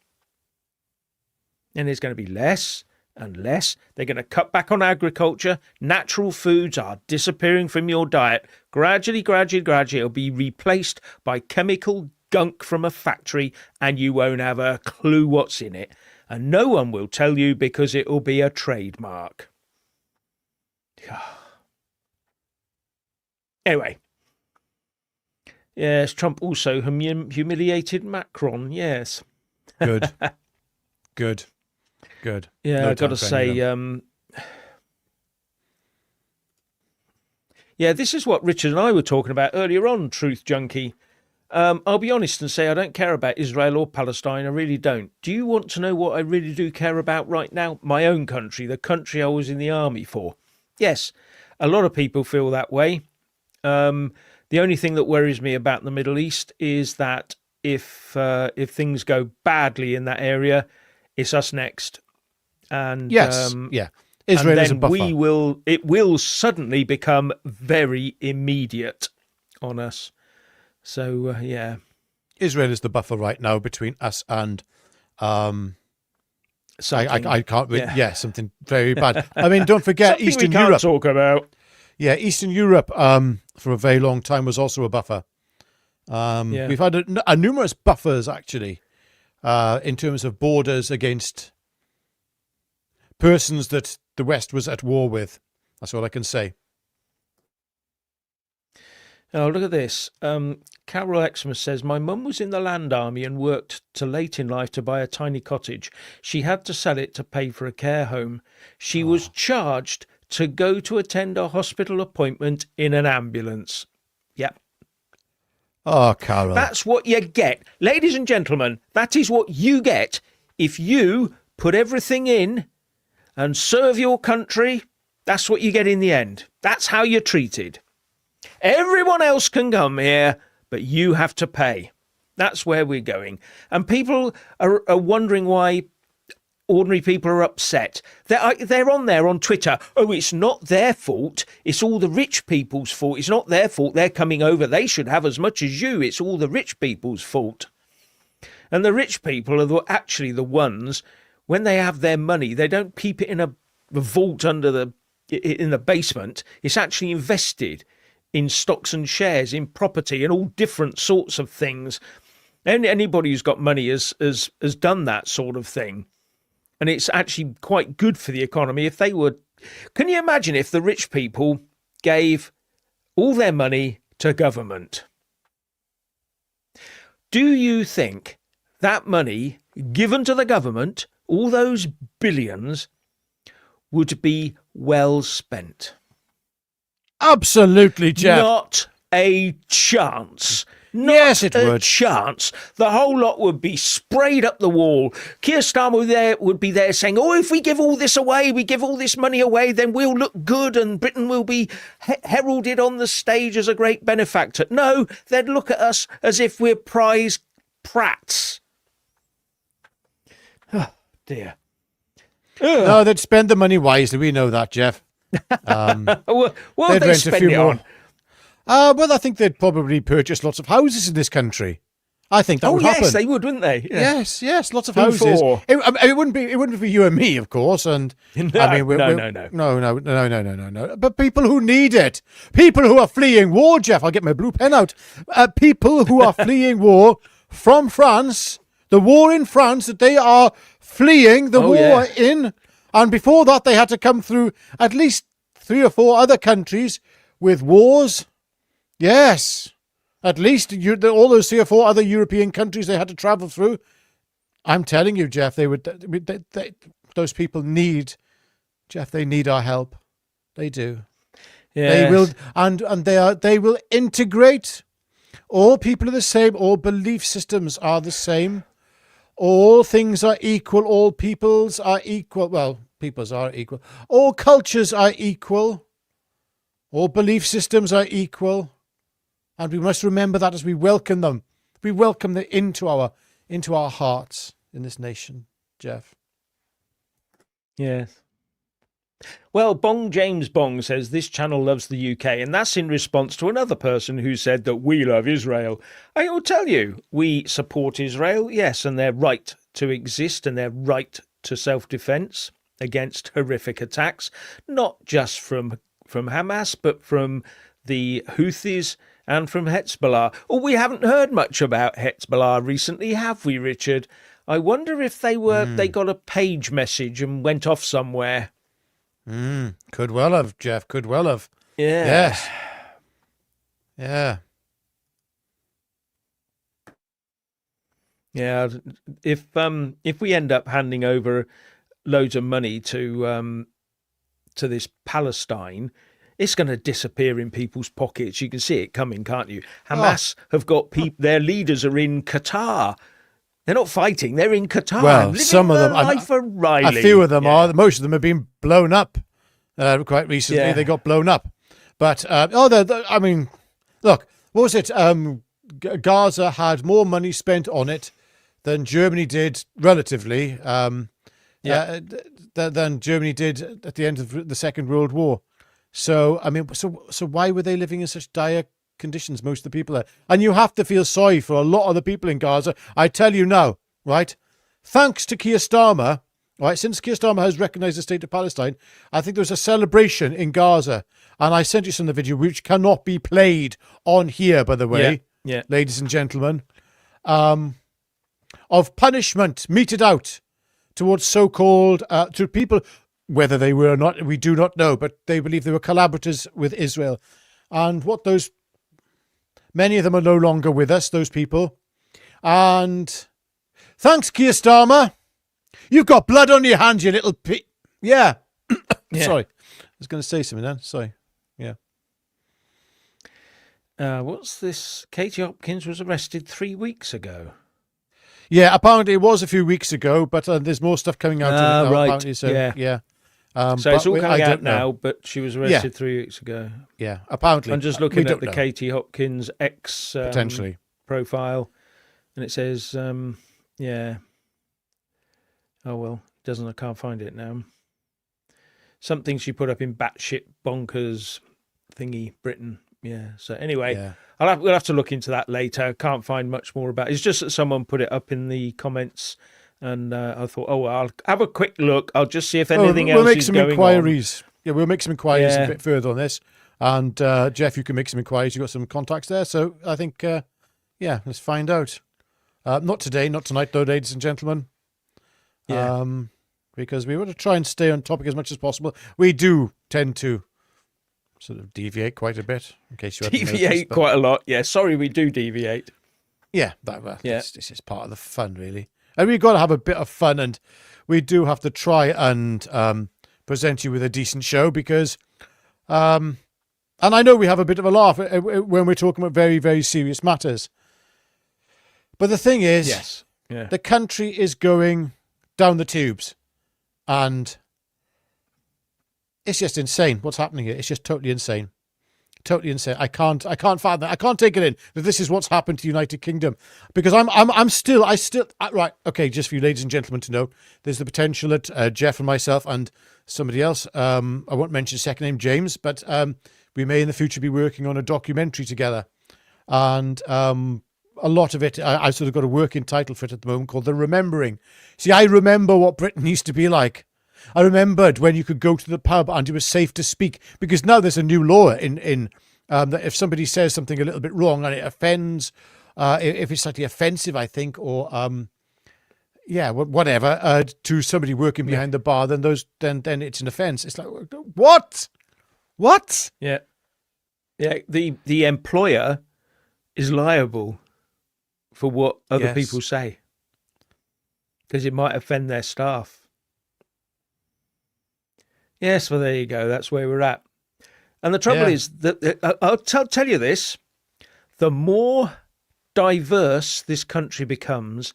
And there's going to be less and less. They're going to cut back on agriculture. Natural foods are disappearing from your diet. Gradually, it'll be replaced by chemical gunk from a factory, and you won't have a clue what's in it. And no one will tell you because it will be a trademark. Anyway. Yes, Trump also humiliated Macron, yes. Good. Yeah, No I've got to time for any say, of them. yeah, this is what Richard and I were talking about earlier on, Truth Junkie. I'll be honest and say I don't care about Israel or Palestine. I really don't. Do you want to know what I really do care about right now? My own country, the country I was in the army for. Yes, a lot of people feel that way. The only thing that worries me about the Middle East is that if things go badly in that area, it's us next. And Yes, Israel is a buffer. It will suddenly become very immediate on us. So yeah, Israel is the buffer right now between us and something, I can't. Something very bad. I mean, don't forget something Eastern we can't Europe. talk about. Yeah, Eastern Europe for a very long time was also a buffer. We've had a numerous buffers actually in terms of borders against persons that the West was at war with. That's all I can say. Oh, look at this. Carol Xmas says, my mum was in the land army and worked till late in life to buy a tiny cottage. She had to sell it to pay for a care home. She was charged to go to attend a hospital appointment in an ambulance. Yep. Oh, Carol. That's what you get. Ladies and gentlemen, that is what you get if you put everything in and serve your country. That's what you get in the end. That's how you're treated. Everyone else can come here, but you have to pay. That's where we're going. And people are wondering why ordinary people are upset. They're on there on Twitter. Oh, it's not their fault. It's all the rich people's fault. It's not their fault. They're coming over. They should have as much as you. It's all the rich people's fault. And the rich people are actually the ones, when they have their money, they don't keep it in a vault in the basement. It's actually invested in stocks and shares, in property, and all different sorts of things. And anybody who's got money has done that sort of thing. And it's actually quite good for the economy if they would. Can you imagine if the rich people gave all their money to government? Do you think that money given to the government, all those billions, would be well spent? Absolutely, Jeff. Not a chance. Yes, it a would. Chance. The whole lot would be sprayed up the wall. Keir Starmer would be there saying, oh, if we give all this away, we give all this money away, then we'll look good and Britain will be heralded on the stage as a great benefactor. No, they'd look at us as if we're prize prats. Oh, dear. No, they'd spend the money wisely. We know that, Jeff. What would They'd they rent a spend few it more. on? Well, I think they'd probably purchase lots of houses in this country. I think that Oh, would yes, happen. they would, wouldn't they? Yeah. Yes, lots of Who houses. for? It wouldn't be you and me, of course. And No, I mean, no. But people who need it, people who are fleeing war, Jeff. I'll get my blue pen out. People who are fleeing war from France, the war in France that they are fleeing the war in, and before that they had to come through at least 3 or 4 other countries with wars. Yes. At least all those 3 or 4 other European countries they had to travel through. I'm telling you, Jeff, those people need, Jeff, they need our help. They do. Yes. They will, and they will integrate. All people are the same. All belief systems are the same. All things are equal. All peoples are equal. Well, peoples are equal. All cultures are equal. All belief systems are equal. And we must remember that as we welcome them. We welcome them into our hearts in this nation, Jeff. Yes. Well, James Bong says this channel loves the UK, and that's in response to another person who said that we love Israel. I will tell you, we support Israel, yes, and their right to exist and their right to self-defense against horrific attacks, not just from Hamas, but from the Houthis and from Hezbollah. Oh, we haven't heard much about Hezbollah recently, have we, Richard? I wonder if they got a page message and went off somewhere. Could well have, Jeff. Could well have. Yeah. Yes. Yeah. Yeah. If we end up handing over loads of money to this Palestine, it's going to disappear in people's pockets. You can see it coming, can't you? Hamas have got their leaders are in Qatar. They're not fighting. They're in Qatar. Well, some of them, life for Riley. a few of them are. Most of them have been blown up. Quite recently, Yeah. they got blown up. But I mean, look, what was it? Gaza had more money spent on it than Germany did, relatively. Than Germany did at the end of the Second World War. So I mean, so why were they living in such dire conditions? Most of the people there, and you have to feel sorry for a lot of the people in Gaza. I tell you now, right? Thanks to Keir Starmer, right? Since Keir Starmer has recognised the state of Palestine, I think there was a celebration in Gaza, and I sent you some of the video, which cannot be played on here, by the way, ladies and gentlemen, of punishment meted out towards so-called to people. Whether they were or not, we do not know, but they believe they were collaborators with Israel. And many of them are no longer with us, those people. And thanks, Keir Starmer. You've got blood on your hands, you little Yeah. Sorry. I was going to say something then. Sorry. Yeah. What's this? Katie Hopkins was arrested 3 weeks ago. Yeah, apparently it was a few weeks ago, but there's more stuff coming out. Right. Apparently, so, yeah. So it's all coming out now, but she was arrested 3 weeks ago. Yeah, apparently. I'm just looking at the know. Katie Hopkins potentially profile, and it says, yeah. Oh well, I can't find it now. Something she put up in batshit bonkers thingy Britain. Yeah. So anyway, we'll have to look into that later. Can't find much more about it. It's just that someone put it up in the comments. And I thought, I'll have a quick look. I'll just see if anything else is going inquiries. on. Yeah, we'll make some inquiries a bit further on this. And Jeff, you can make some inquiries. You've got some contacts there. So I think, let's find out. Not today, not tonight, though, ladies and gentlemen. Yeah. Because we want to try and stay on topic as much as possible. We do tend to sort of deviate quite a bit, in case you hadn't noticed, quite a lot. Yeah, sorry, we do deviate. Yeah, this is part of the fun, really. And we've got to have a bit of fun, and we do have to try and present you with a decent show because, and I know we have a bit of a laugh when we're talking about very, very serious matters. But the thing is, the country is going down the tubes, and it's just insane what's happening here. It's just totally insane. totally insane. I can't fathom that. I can't take it in that this is what's happened to the United Kingdom, because right. Okay, just for you ladies and gentlemen to know, there's the potential that Jeff and myself and somebody else, I won't mention second name, James, but we may in the future be working on a documentary together, and a lot of it, I've sort of got a working title for it at the moment called The Remembering. See, I remember what Britain used to be like. I remembered when you could go to the pub and it was safe to speak, because now there's a new law in that if somebody says something a little bit wrong and it offends, if it's slightly offensive, I think, or whatever, to somebody working behind the bar, then it's an offence. It's like, what? Yeah. The employer is liable for what other people say, because it might offend their staff. Yes, well, there you go. That's where we're at. And the trouble is that I'll tell you this: the more diverse this country becomes,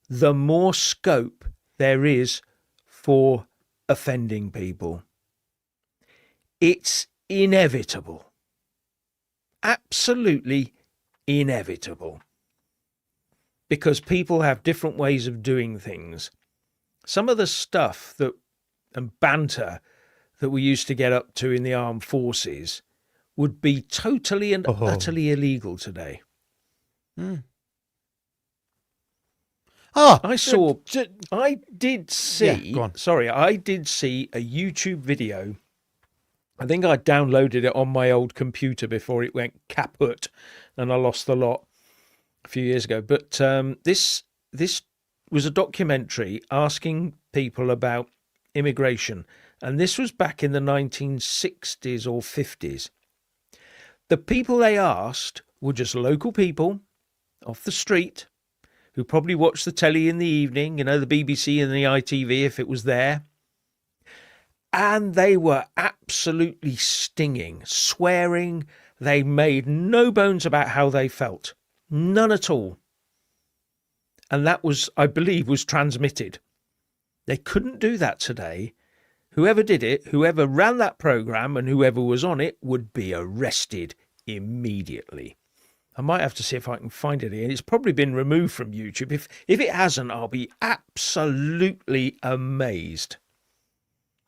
the more scope there is for offending people. It's inevitable. Absolutely inevitable. Because people have different ways of doing things. Some of the stuff and banter that we used to get up to in the armed forces would be totally and utterly illegal today. I did see a YouTube video. I think I downloaded it on my old computer before it went kaput and I lost the lot a few years ago. But this was a documentary asking people about immigration. And this was back in the 1960s or 50s. The people they asked were just local people off the street who probably watched the telly in the evening, the BBC and the ITV if it was there. And they were absolutely stinging, swearing. They made no bones about how they felt. None at all. And that was, I believe, was transmitted. They couldn't do that today. Whoever did it, whoever ran that program and whoever was on it would be arrested immediately. I might have to see if I can find it here. It's probably been removed from YouTube. If it hasn't, I'll be absolutely amazed.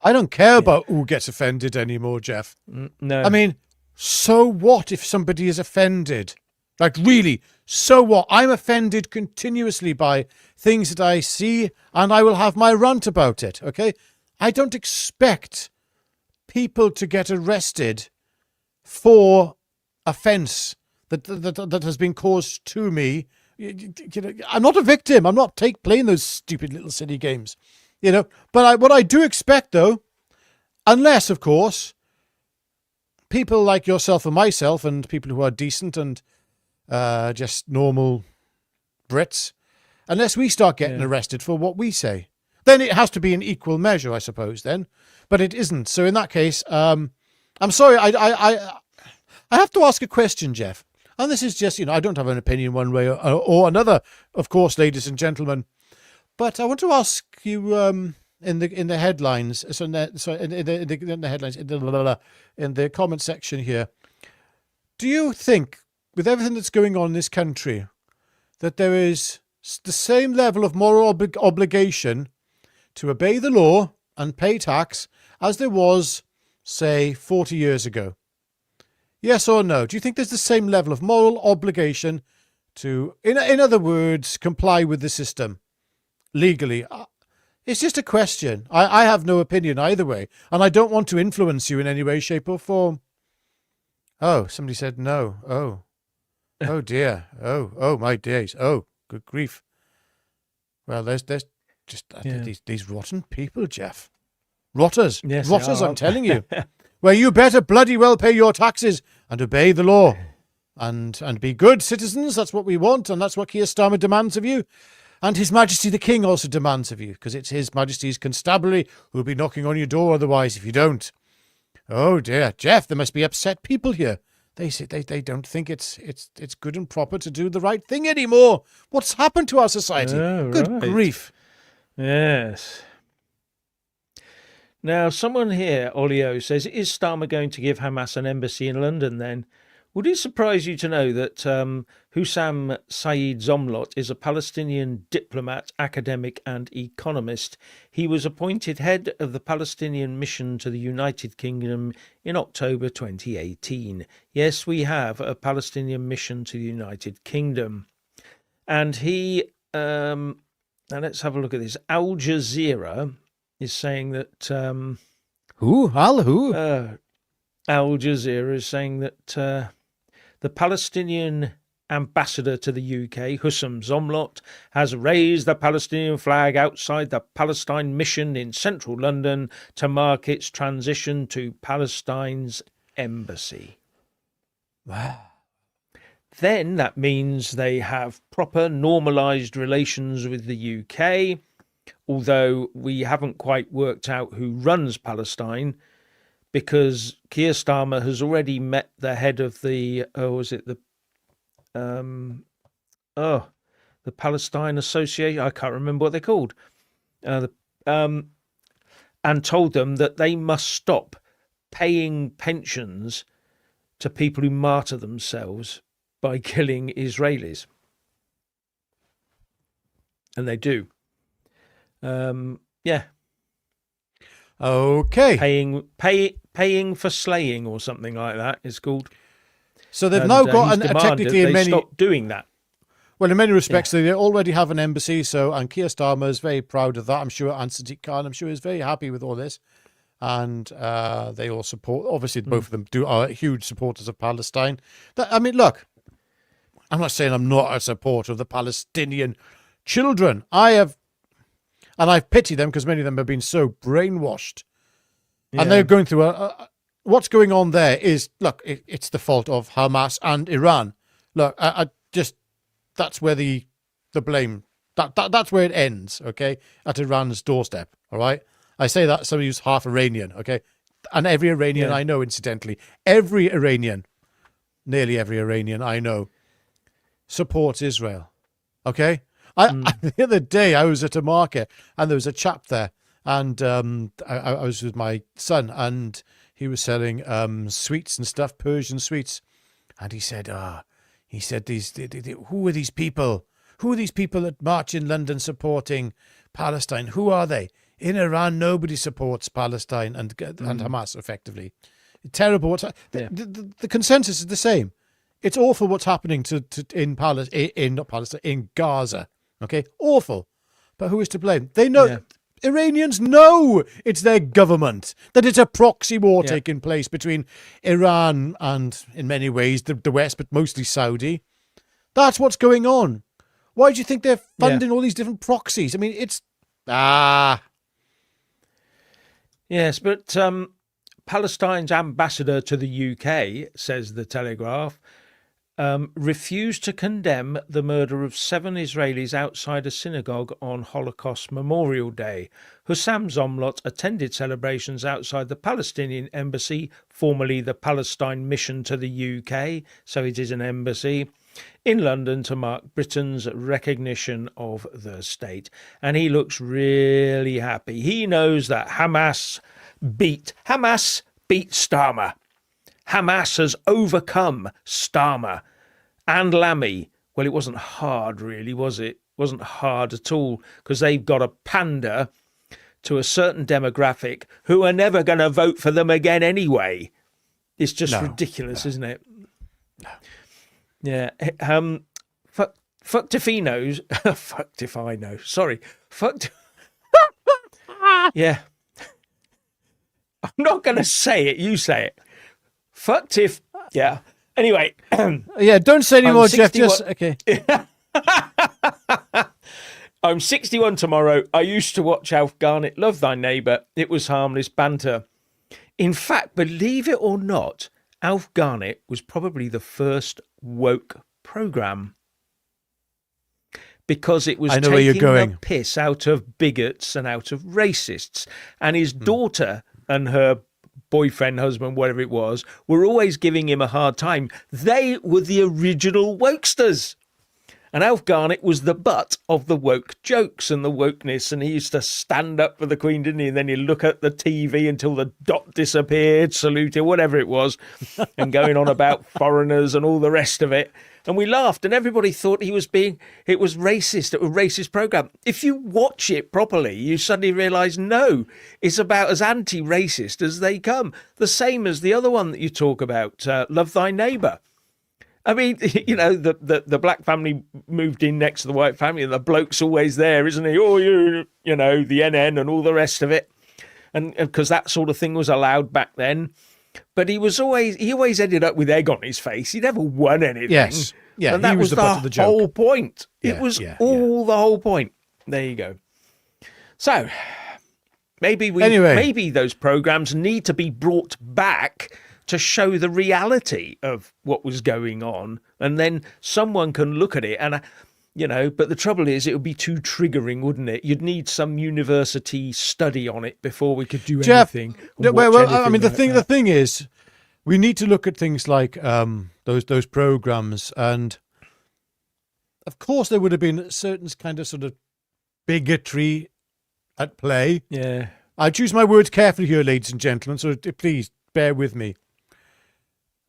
I don't care about who gets offended anymore, Jeff. No. I mean, so what if somebody is offended? Like, really, so what? I'm offended continuously by things that I see, and I will have my rant about it, okay? I don't expect people to get arrested for offence that has been caused to me. I'm not a victim. I'm not playing those stupid little silly games, But what I do expect, though, unless, of course, people like yourself and myself and people who are decent and just normal Brits, unless we start getting arrested for what we say, then it has to be an equal measure, I suppose, then. But it isn't. So in that case, I'm sorry, I have to ask a question, Jeff. And this is just, I don't have an opinion one way or another, of course, ladies and gentlemen. But I want to ask you in the headlines, in the comment section here, do you think, with everything that's going on in this country, that there is the same level of moral obligation to obey the law and pay tax as there was, say, 40 years ago? Yes or no? Do you think there's the same level of moral obligation to, in other words, comply with the system legally? It's just a question. I have no opinion either way, and I don't want to influence you in any way, shape, or form. Oh, somebody said no. Oh dear. Oh my days. Oh, good grief. Well, there's just these rotten people, Jeff. Rotters. Yes, Rotters, I'm telling you. Well, you better bloody well pay your taxes and obey the law and be good citizens. That's what we want, and that's what Keir Starmer demands of you. And His Majesty the King also demands of you, because it's His Majesty's constabulary who'll be knocking on your door otherwise if you don't. Oh dear, Jeff, there must be upset people here. They say they don't think it's good and proper to do the right thing anymore. What's happened to our society? Oh, Good right. grief. Yes. Now, someone here, Olio, says, is Starmer going to give Hamas an embassy in London then? Would it surprise you to know that Hussam Saeed Zomlot is a Palestinian diplomat, academic and economist? He was appointed head of the Palestinian mission to the United Kingdom in October 2018. Yes, we have a Palestinian mission to the United Kingdom. And he, now let's have a look at this. Al Jazeera is saying that... Who? Who? Al Jazeera is saying that the Palestinian ambassador to the UK, Hussam Zomlot, has raised the Palestinian flag outside the Palestine mission in central London to mark its transition to Palestine's embassy. Wow. Then that means they have proper normalised relations with the UK, although we haven't quite worked out who runs Palestine, because Keir Starmer has already met the head of the Palestine Association. I can't remember what they're called, and told them that they must stop paying pensions to people who martyr themselves by killing Israelis, and they do. Yeah. Okay. Paying for slaying or something like that is called. So they've now got he's technically in they many stop doing that. Well, in many respects, they already have an embassy. So, and Keir Starmer is very proud of that. I'm sure, and Sadiq Khan, I'm sure, is very happy with all this. And they all support. Obviously, both of them are huge supporters of Palestine. I mean, look, I'm not saying I'm not a supporter of the Palestinian children. And I pity them because many of them have been so brainwashed. Yeah. And they're going through what's going on there is, look, it's the fault of Hamas and Iran. Look, I just, that's where the blame, that's where it ends, okay, at Iran's doorstep, all right? I say that somebody who's half Iranian, okay? And every Iranian I know, incidentally, nearly every Iranian I know supports Israel, okay? The other day I was at a market and there was a chap there, and I was with my son, and he was selling sweets and stuff, Persian sweets, and he said, who are these people? Who are these people that march in London supporting Palestine? Who are they? In Iran, nobody supports Palestine and Hamas effectively. Terrible. The consensus is the same. It's awful what's happening in Gaza. Okay, awful. But who is to blame? They know. Yeah. Iranians know it's their government, that it's a proxy war taking place between Iran and, in many ways, the West, but mostly Saudi. That's what's going on. Why do you think they're funding all these different proxies? I mean, it's... Yes, but Palestine's ambassador to the UK, says the Telegraph, refused to condemn the murder of 7 Israelis outside a synagogue on Holocaust Memorial Day. Hussam Zomlot attended celebrations outside the Palestinian embassy, formerly the Palestine mission to the UK, so it is an embassy, in London to mark Britain's recognition of the state. And he looks really happy. He knows that Hamas beat Starmer. Hamas has overcome Starmer and Lamy. Well, it wasn't hard, really, was it? It wasn't hard at all, because they've got to pander to a certain demographic who are never going to vote for them again anyway. It's just ridiculous, isn't it? No. Yeah. Fucked if he knows. Fucked if I know. Sorry. Fucked. Yeah. I'm not going to say it. You say it. Fucked if... Yeah. Anyway. Don't say any more, Jeff. Just... Okay. I'm 61 tomorrow. I used to watch Alf Garnett, Love Thy Neighbour. It was harmless banter. In fact, believe it or not, Alf Garnett was probably the first woke programme, because it was taking the piss out of bigots and out of racists. And his daughter and her boyfriend, husband, whatever it was, were always giving him a hard time. They were the original wokesters. And Alf Garnett was the butt of the woke jokes and the wokeness. And he used to stand up for the Queen, didn't he? And then he'd look at the TV until the dot disappeared, saluted, whatever it was, and going on about foreigners and all the rest of it. And we laughed, and everybody thought it was racist. It was a racist program. If you watch it properly, you suddenly realise, no, it's about as anti-racist as they come. The same as the other one that you talk about, Love Thy Neighbour. I mean, you know, the black family moved in next to the white family, and the bloke's always there, isn't he? Oh, you know, the NN and all the rest of it. And because that sort of thing was allowed back then. But he always ended up with egg on his face. He never won anything. Yes. Yeah, and that he was was the butt of the joke. whole point. Yeah, it was the whole point. There you go. So maybe those programs need to be brought back to show the reality of what was going on, and then someone can look at it and, you know, but the trouble is it would be too triggering, wouldn't it? You'd need some university study on it before we could do anything. The thing is, we need to look at things like those programs, and of course there would have been a certain kind of sort of bigotry at play. Yeah. I choose my words carefully here, ladies and gentlemen, so please bear with me.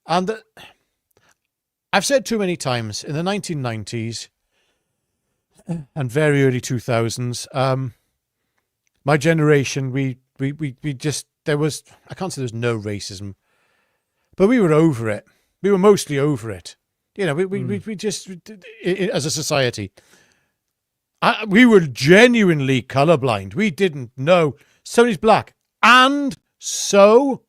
And I've said too many times, in the 1990s and very early 2000s, my generation, we just, there was, I can't say there's no racism, but we were over it. We were mostly over it. You know, we just, as a society, we were genuinely colorblind. We didn't know somebody's black. And so,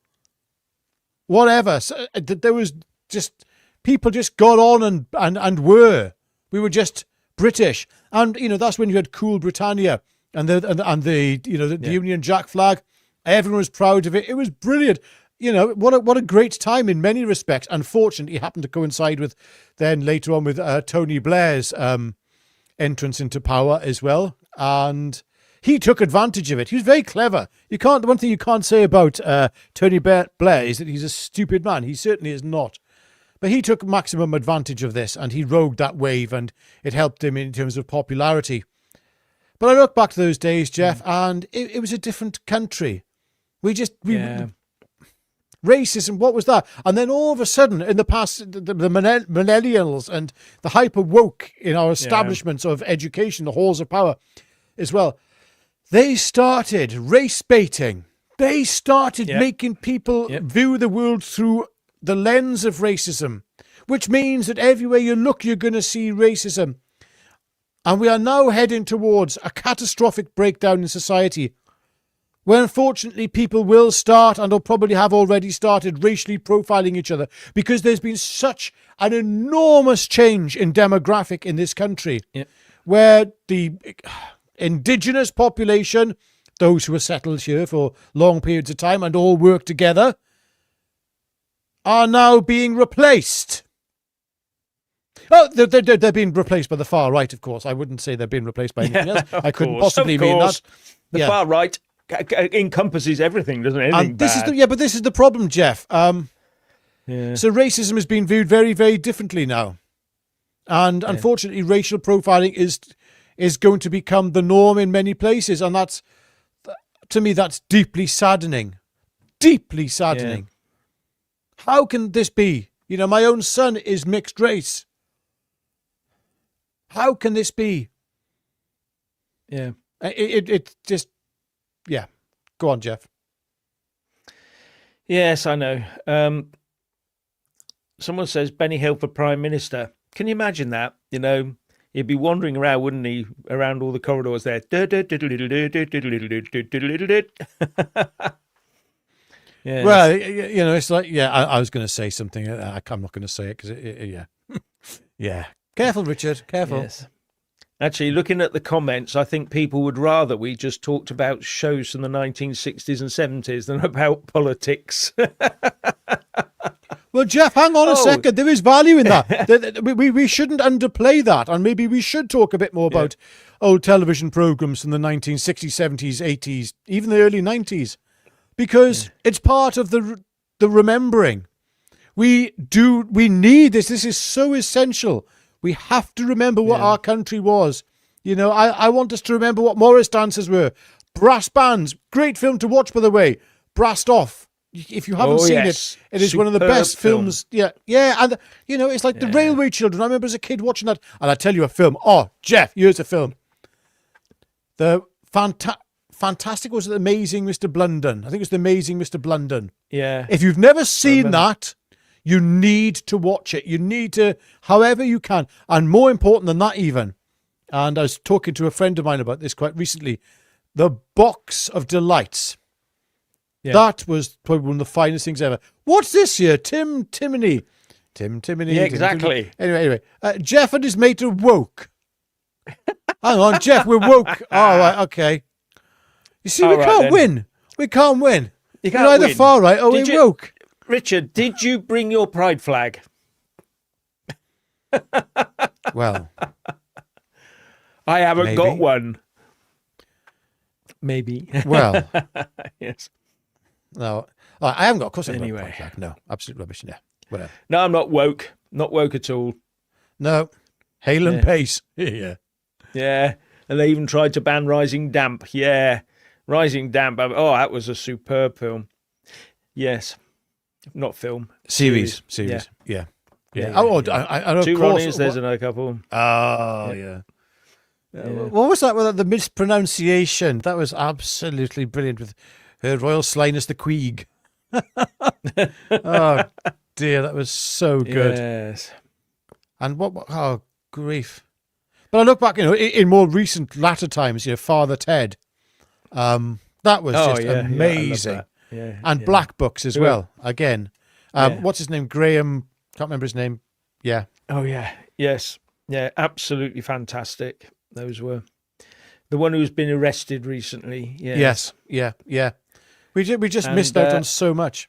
whatever. So, there was just, people just got on and were. We were just British. And, you know, that's when you had Cool Britannia and the Union Jack flag. Everyone was proud of it. It was brilliant. You know, what a great time in many respects. Unfortunately, it happened to coincide with then later on with Tony Blair's entrance into power as well. And he took advantage of it. He was very clever. The one thing you can't say about Tony Blair is that he's a stupid man. He certainly is not. But he took maximum advantage of this, and he rode that wave, and it helped him in terms of popularity. But I look back to those days, Jeff, and it was a different country. Racism, what was that? And then all of a sudden, in the past, the millennials and the hyper woke in our establishments of education, the halls of power as well, they started race baiting. They started making people view the world through the lens of racism, which means that everywhere you look, you're going to see racism. And we are now heading towards a catastrophic breakdown in society, where unfortunately people will start, and will probably have already started, racially profiling each other, because there's been such an enormous change in demographic in this country, where the indigenous population, those who are settled here for long periods of time and all work together, are now being replaced. Oh, they're being replaced by the far right, of course. I wouldn't say they're being replaced by anything else. I couldn't possibly mean that. The far right encompasses everything, doesn't it? And this is the problem, Jeff. So racism has been viewed very, very differently now. And unfortunately, racial profiling is going to become the norm in many places. And that's, to me, that's deeply saddening. Deeply saddening. Yeah. How can this be? You know, my own son is mixed race. How can this be? Yeah. It just, yeah. Go on, Jeff. Yes, I know. Someone says Benny Hill for Prime Minister. Can you imagine that? You know, he'd be wandering around, wouldn't he, around all the corridors there. Yes. Well, you know, it's like, I was going to say something. I'm not going to say it because, yeah. Careful, Richard. Careful. Yes. Actually, looking at the comments, I think people would rather we just talked about shows from the 1960s and 70s than about politics. Well, Jeff, hang on a second. There is value in that. We shouldn't underplay that. And maybe we should talk a bit more about old television programs from the 1960s, 70s, 80s, even the early 90s. Because it's part of the remembering. We need this. This is so essential. We have to remember what our country was. You know, I want us to remember what Morris dancers were. Brass bands. Great film to watch, by the way. Brassed Off. If you haven't seen it, it is one of the best films. Yeah, yeah. And, you know, it's like The Railway Children. I remember as a kid watching that. And I tell you a film. Oh, Jeff, here's a film. The fantastic was it Amazing Mr. Blunden? I think it was The Amazing Mr. Blunden. Yeah. If you've never seen that, you need to watch it. You need to, however you can. And more important than that even, and I was talking to a friend of mine about this quite recently, The Box of Delights. Yeah. That was probably one of the finest things ever. What's this here? Tim Timoney. Yeah, exactly. Anyway. Jeff and his mate are woke. Hang on, Jeff, we're woke. All right, okay. You see, we can't win. We can't win. You can't We're either win. far right or we're woke. Richard, did you bring your pride flag? Well, I haven't got one. Maybe. Well, yes. No, I haven't got. Of course, I haven't got a Anyway. pride flag. No, absolute rubbish. Yeah, whatever. No, I'm not woke. Not woke at all. No, hail and pace. Yeah. Yeah. And they even tried to ban Rising Damp. Yeah. Rising Damp. Oh, that was a superb film. Yes. Not film. Series. Yeah. Oh, I know. Two of course. Ronnies, there's another couple. Oh, yeah. What was that? The mispronunciation. That was absolutely brilliant with Her Royal Slyness the Queeg. Oh, dear. That was so good. Yes. And oh, grief. But I look back, you know, in more recent latter times, you know, Father Ted. That was just amazing. Yeah, and Black Books as well. Again, what's his name? Graham. Can't remember his name. Yeah. Oh yeah. Yes. Yeah. Absolutely fantastic. Those were the one who's been arrested recently. Yeah. Yes. Yeah. Yeah. We just missed out on so much.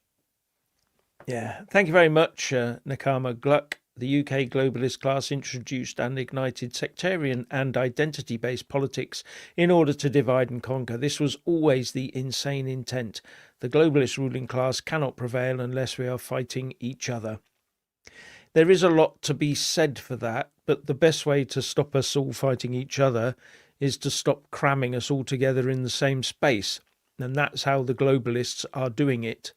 Yeah. Thank you very much, Nakama Gluck. The UK globalist class introduced and ignited sectarian and identity-based politics in order to divide and conquer. This was always the insane intent. The globalist ruling class cannot prevail unless we are fighting each other. There is a lot to be said for that, but the best way to stop us all fighting each other is to stop cramming us all together in the same space. And that's how the globalists are doing it.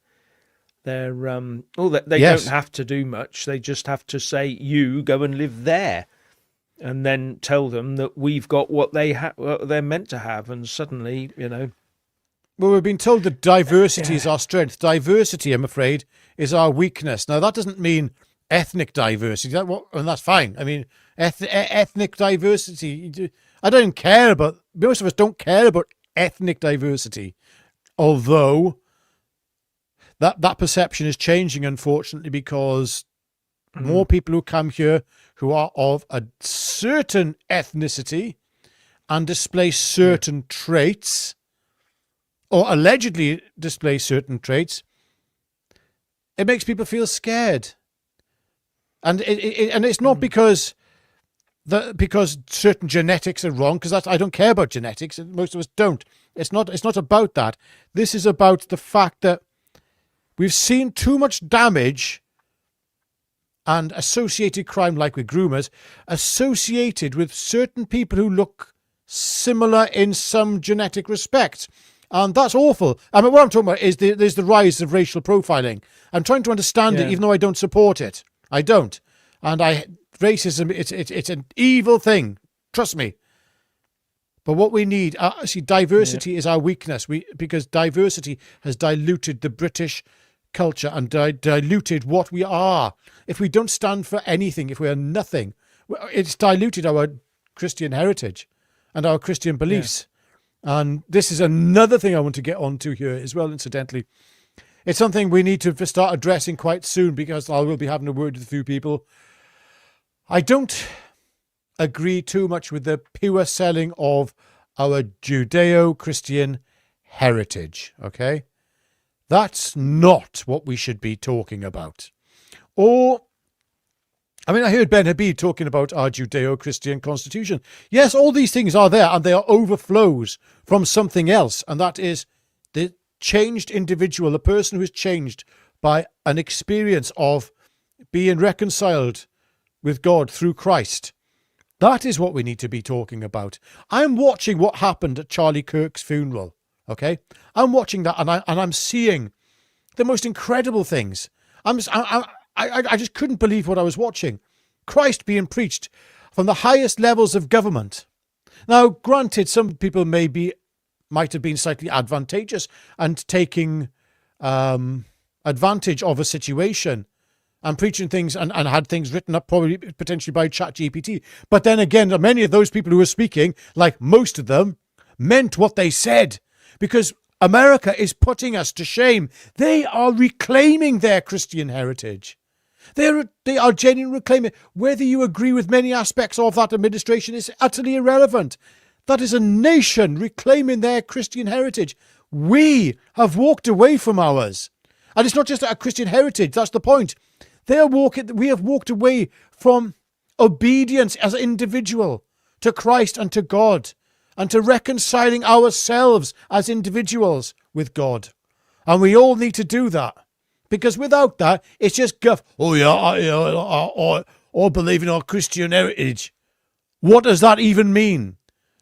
They don't have to do much. They just have to say, you go and live there, and then tell them that we've got what they're meant to have. And suddenly, you know. Well, we've been told that diversity is our strength. Diversity, I'm afraid, is our weakness. Now, that doesn't mean ethnic diversity. And that's fine. I mean, ethnic diversity, I don't care about, most of us don't care about ethnic diversity. Although that perception is changing, unfortunately, because more people who come here who are of a certain ethnicity and display certain traits, or allegedly display certain traits, it makes people feel scared. And it's not because certain genetics are wrong, because I don't care about genetics, and most of us don't. It's not about that. This is about the fact that we've seen too much damage and associated crime, like with groomers, associated with certain people who look similar in some genetic respects. And that's awful. I mean, what I'm talking about is there's the rise of racial profiling. I'm trying to understand it, even though I don't support it. I don't. And racism, it's an evil thing. Trust me. But what we need, diversity is our weakness. Because diversity has diluted the British culture and diluted what we are. If we don't stand for anything, if we are nothing, it's diluted our Christian heritage and our Christian beliefs. Yeah. And this is another thing I want to get onto here as well, incidentally. It's something we need to start addressing quite soon, because I will be having a word with a few people. I don't agree too much with the pure selling of our Judeo-Christian heritage, okay? That's not what we should be talking about. I heard Ben Habib talking about our Judeo-Christian constitution. Yes, all these things are there, and they are overflows from something else, and that is the changed individual, a person who is changed by an experience of being reconciled with God through Christ. That is what we need to be talking about. I'm watching what happened at Charlie Kirk's funeral, okay? I'm watching that and I'm seeing the most incredible things. I just couldn't believe what I was watching. Christ being preached from the highest levels of government. Now, granted, some people might have been slightly advantageous and taking advantage of a situation and preaching things and had things written up probably potentially by ChatGPT. But then again, many of those people who were speaking, like most of them, meant what they said, because America is putting us to shame. They are reclaiming their Christian heritage. They are genuinely reclaiming. Whether you agree with many aspects of that administration is utterly irrelevant. That is a nation reclaiming their Christian heritage. We have walked away from ours. And it's not just a Christian heritage, that's the point. We have walked away from obedience as an individual to Christ and to God, and to reconciling ourselves as individuals with God. And we all need to do that. Because without that, it's just guff. Oh yeah, or believe in our Christian heritage. What does that even mean?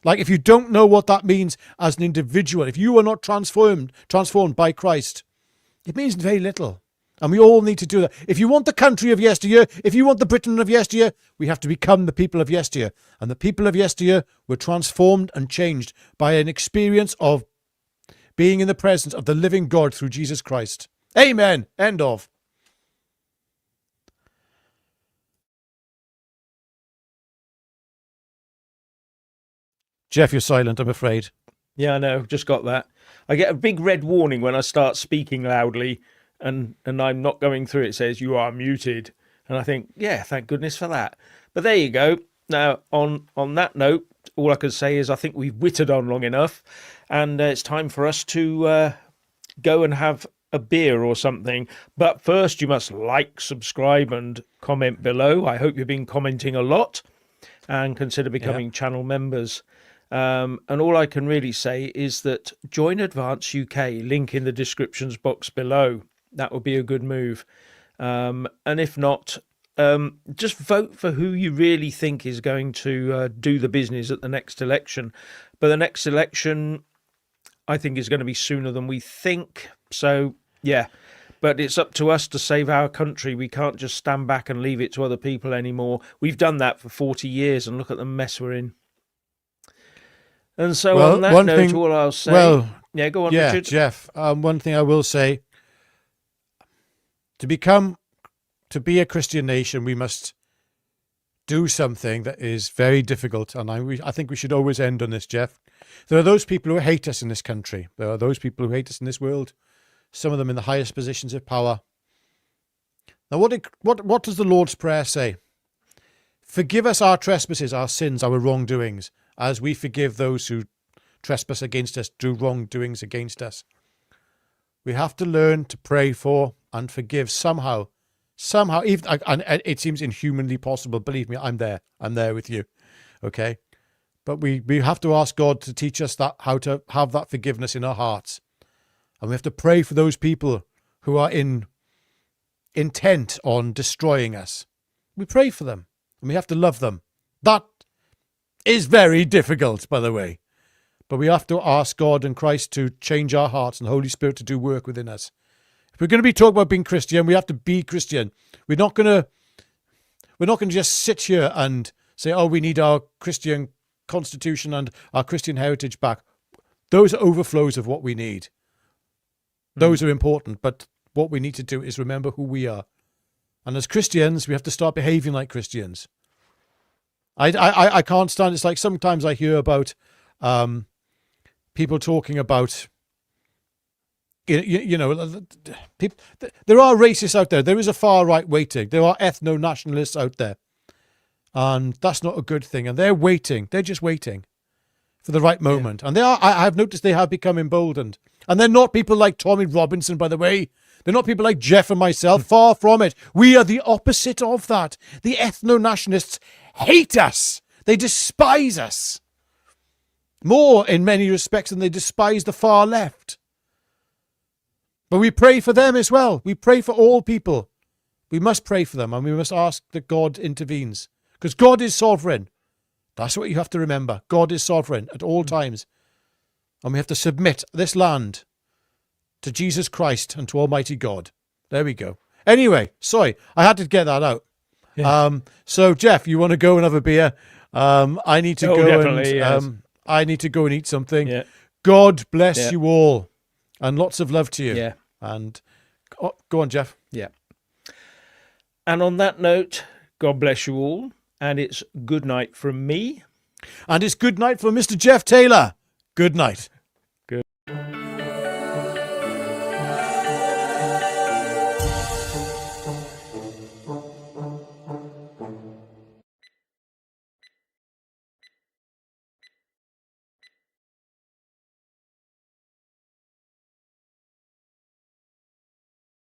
Like, if you don't know what that means as an individual, if you are not transformed by Christ, it means very little. And we all need to do that. If you want the country of yesteryear, if you want the Britain of yesteryear, we have to become the people of yesteryear. And the people of yesteryear were transformed and changed by an experience of being in the presence of the living God through Jesus Christ. Amen. End of. Jeff, you're silent, I'm afraid. Yeah, I know. Just got that. I get a big red warning when I start speaking loudly and I'm not going through. It says you are muted. And I think, yeah, thank goodness for that. But there you go. Now, on that note, all I can say is I think we've whittled on long enough. And it's time for us to go and have a beer or something. But first, you must like, subscribe and comment below. I hope you've been commenting a lot and consider becoming channel members. And all I can really say is that join Advance UK, link in the descriptions box below. That would be a good move. And if not, just vote for who you really think is going to do the business at the next election. But the next election, I think, is going to be sooner than we think. So, yeah. But it's up to us to save our country. We can't just stand back and leave it to other people anymore. We've done that for 40 years, and look at the mess we're in. And so on that note, all I'll say... Well, yeah, go on, Richard. Jeff, one thing I will say, to be a Christian nation, we must do something that is very difficult. And I think we should always end on this, Jeff. There are those people who hate us in this country. There are those people who hate us in this world. Some of them in the highest positions of power. Now, what does the Lord's Prayer say? Forgive us our trespasses, our sins, our wrongdoings, as we forgive those who trespass against us, do wrongdoings against us. We have to learn to pray for and forgive somehow, even, and it seems inhumanly possible. Believe me, I'm there with you. Okay. But we have to ask God to teach us how to have that forgiveness in our hearts. And we have to pray for those people who are intent on destroying us. We pray for them and we have to love them. That is very difficult, by the way. But we have to ask God and Christ to change our hearts and the Holy Spirit to do work within us. If we're going to be talking about being Christian, we have to be Christian. We're not going to just sit here and say, oh, we need our Christian constitution and our Christian heritage back. Those are overflows of what we need. Those are important, but what we need to do is remember who we are. And as Christians, we have to start behaving like Christians. I can't stand, it's like sometimes I hear about people talking about, people, there are racists out there. There is a far right waiting. There are ethno-nationalists out there. And that's not a good thing. And they're waiting. They're just waiting for the right moment. And I've noticed they have become emboldened. And they're not people like Tommy Robinson, by the way. They're not people like Jeff and myself. Far from it. We are the opposite of that. The ethno-nationalists hate us. They despise us. More in many respects than they despise the far left. But we pray for them as well. We pray for all people. We must pray for them, and we must ask that God intervenes. Because God is sovereign. That's what you have to remember. God is sovereign at all times. And we have to submit this land to Jesus Christ and to Almighty God. There we go. Anyway, sorry, I had to get that out. Yeah. So, Jeff, you want to go and have a beer? I need to go definitely, and yes. I need to go and eat something. Yeah. God bless Yeah. you all, and lots of love to you. Yeah. And go on, Jeff. Yeah. And on that note, God bless you all. And it's good night from me. And it's good night for Mr. Jeff Taylor. Good night.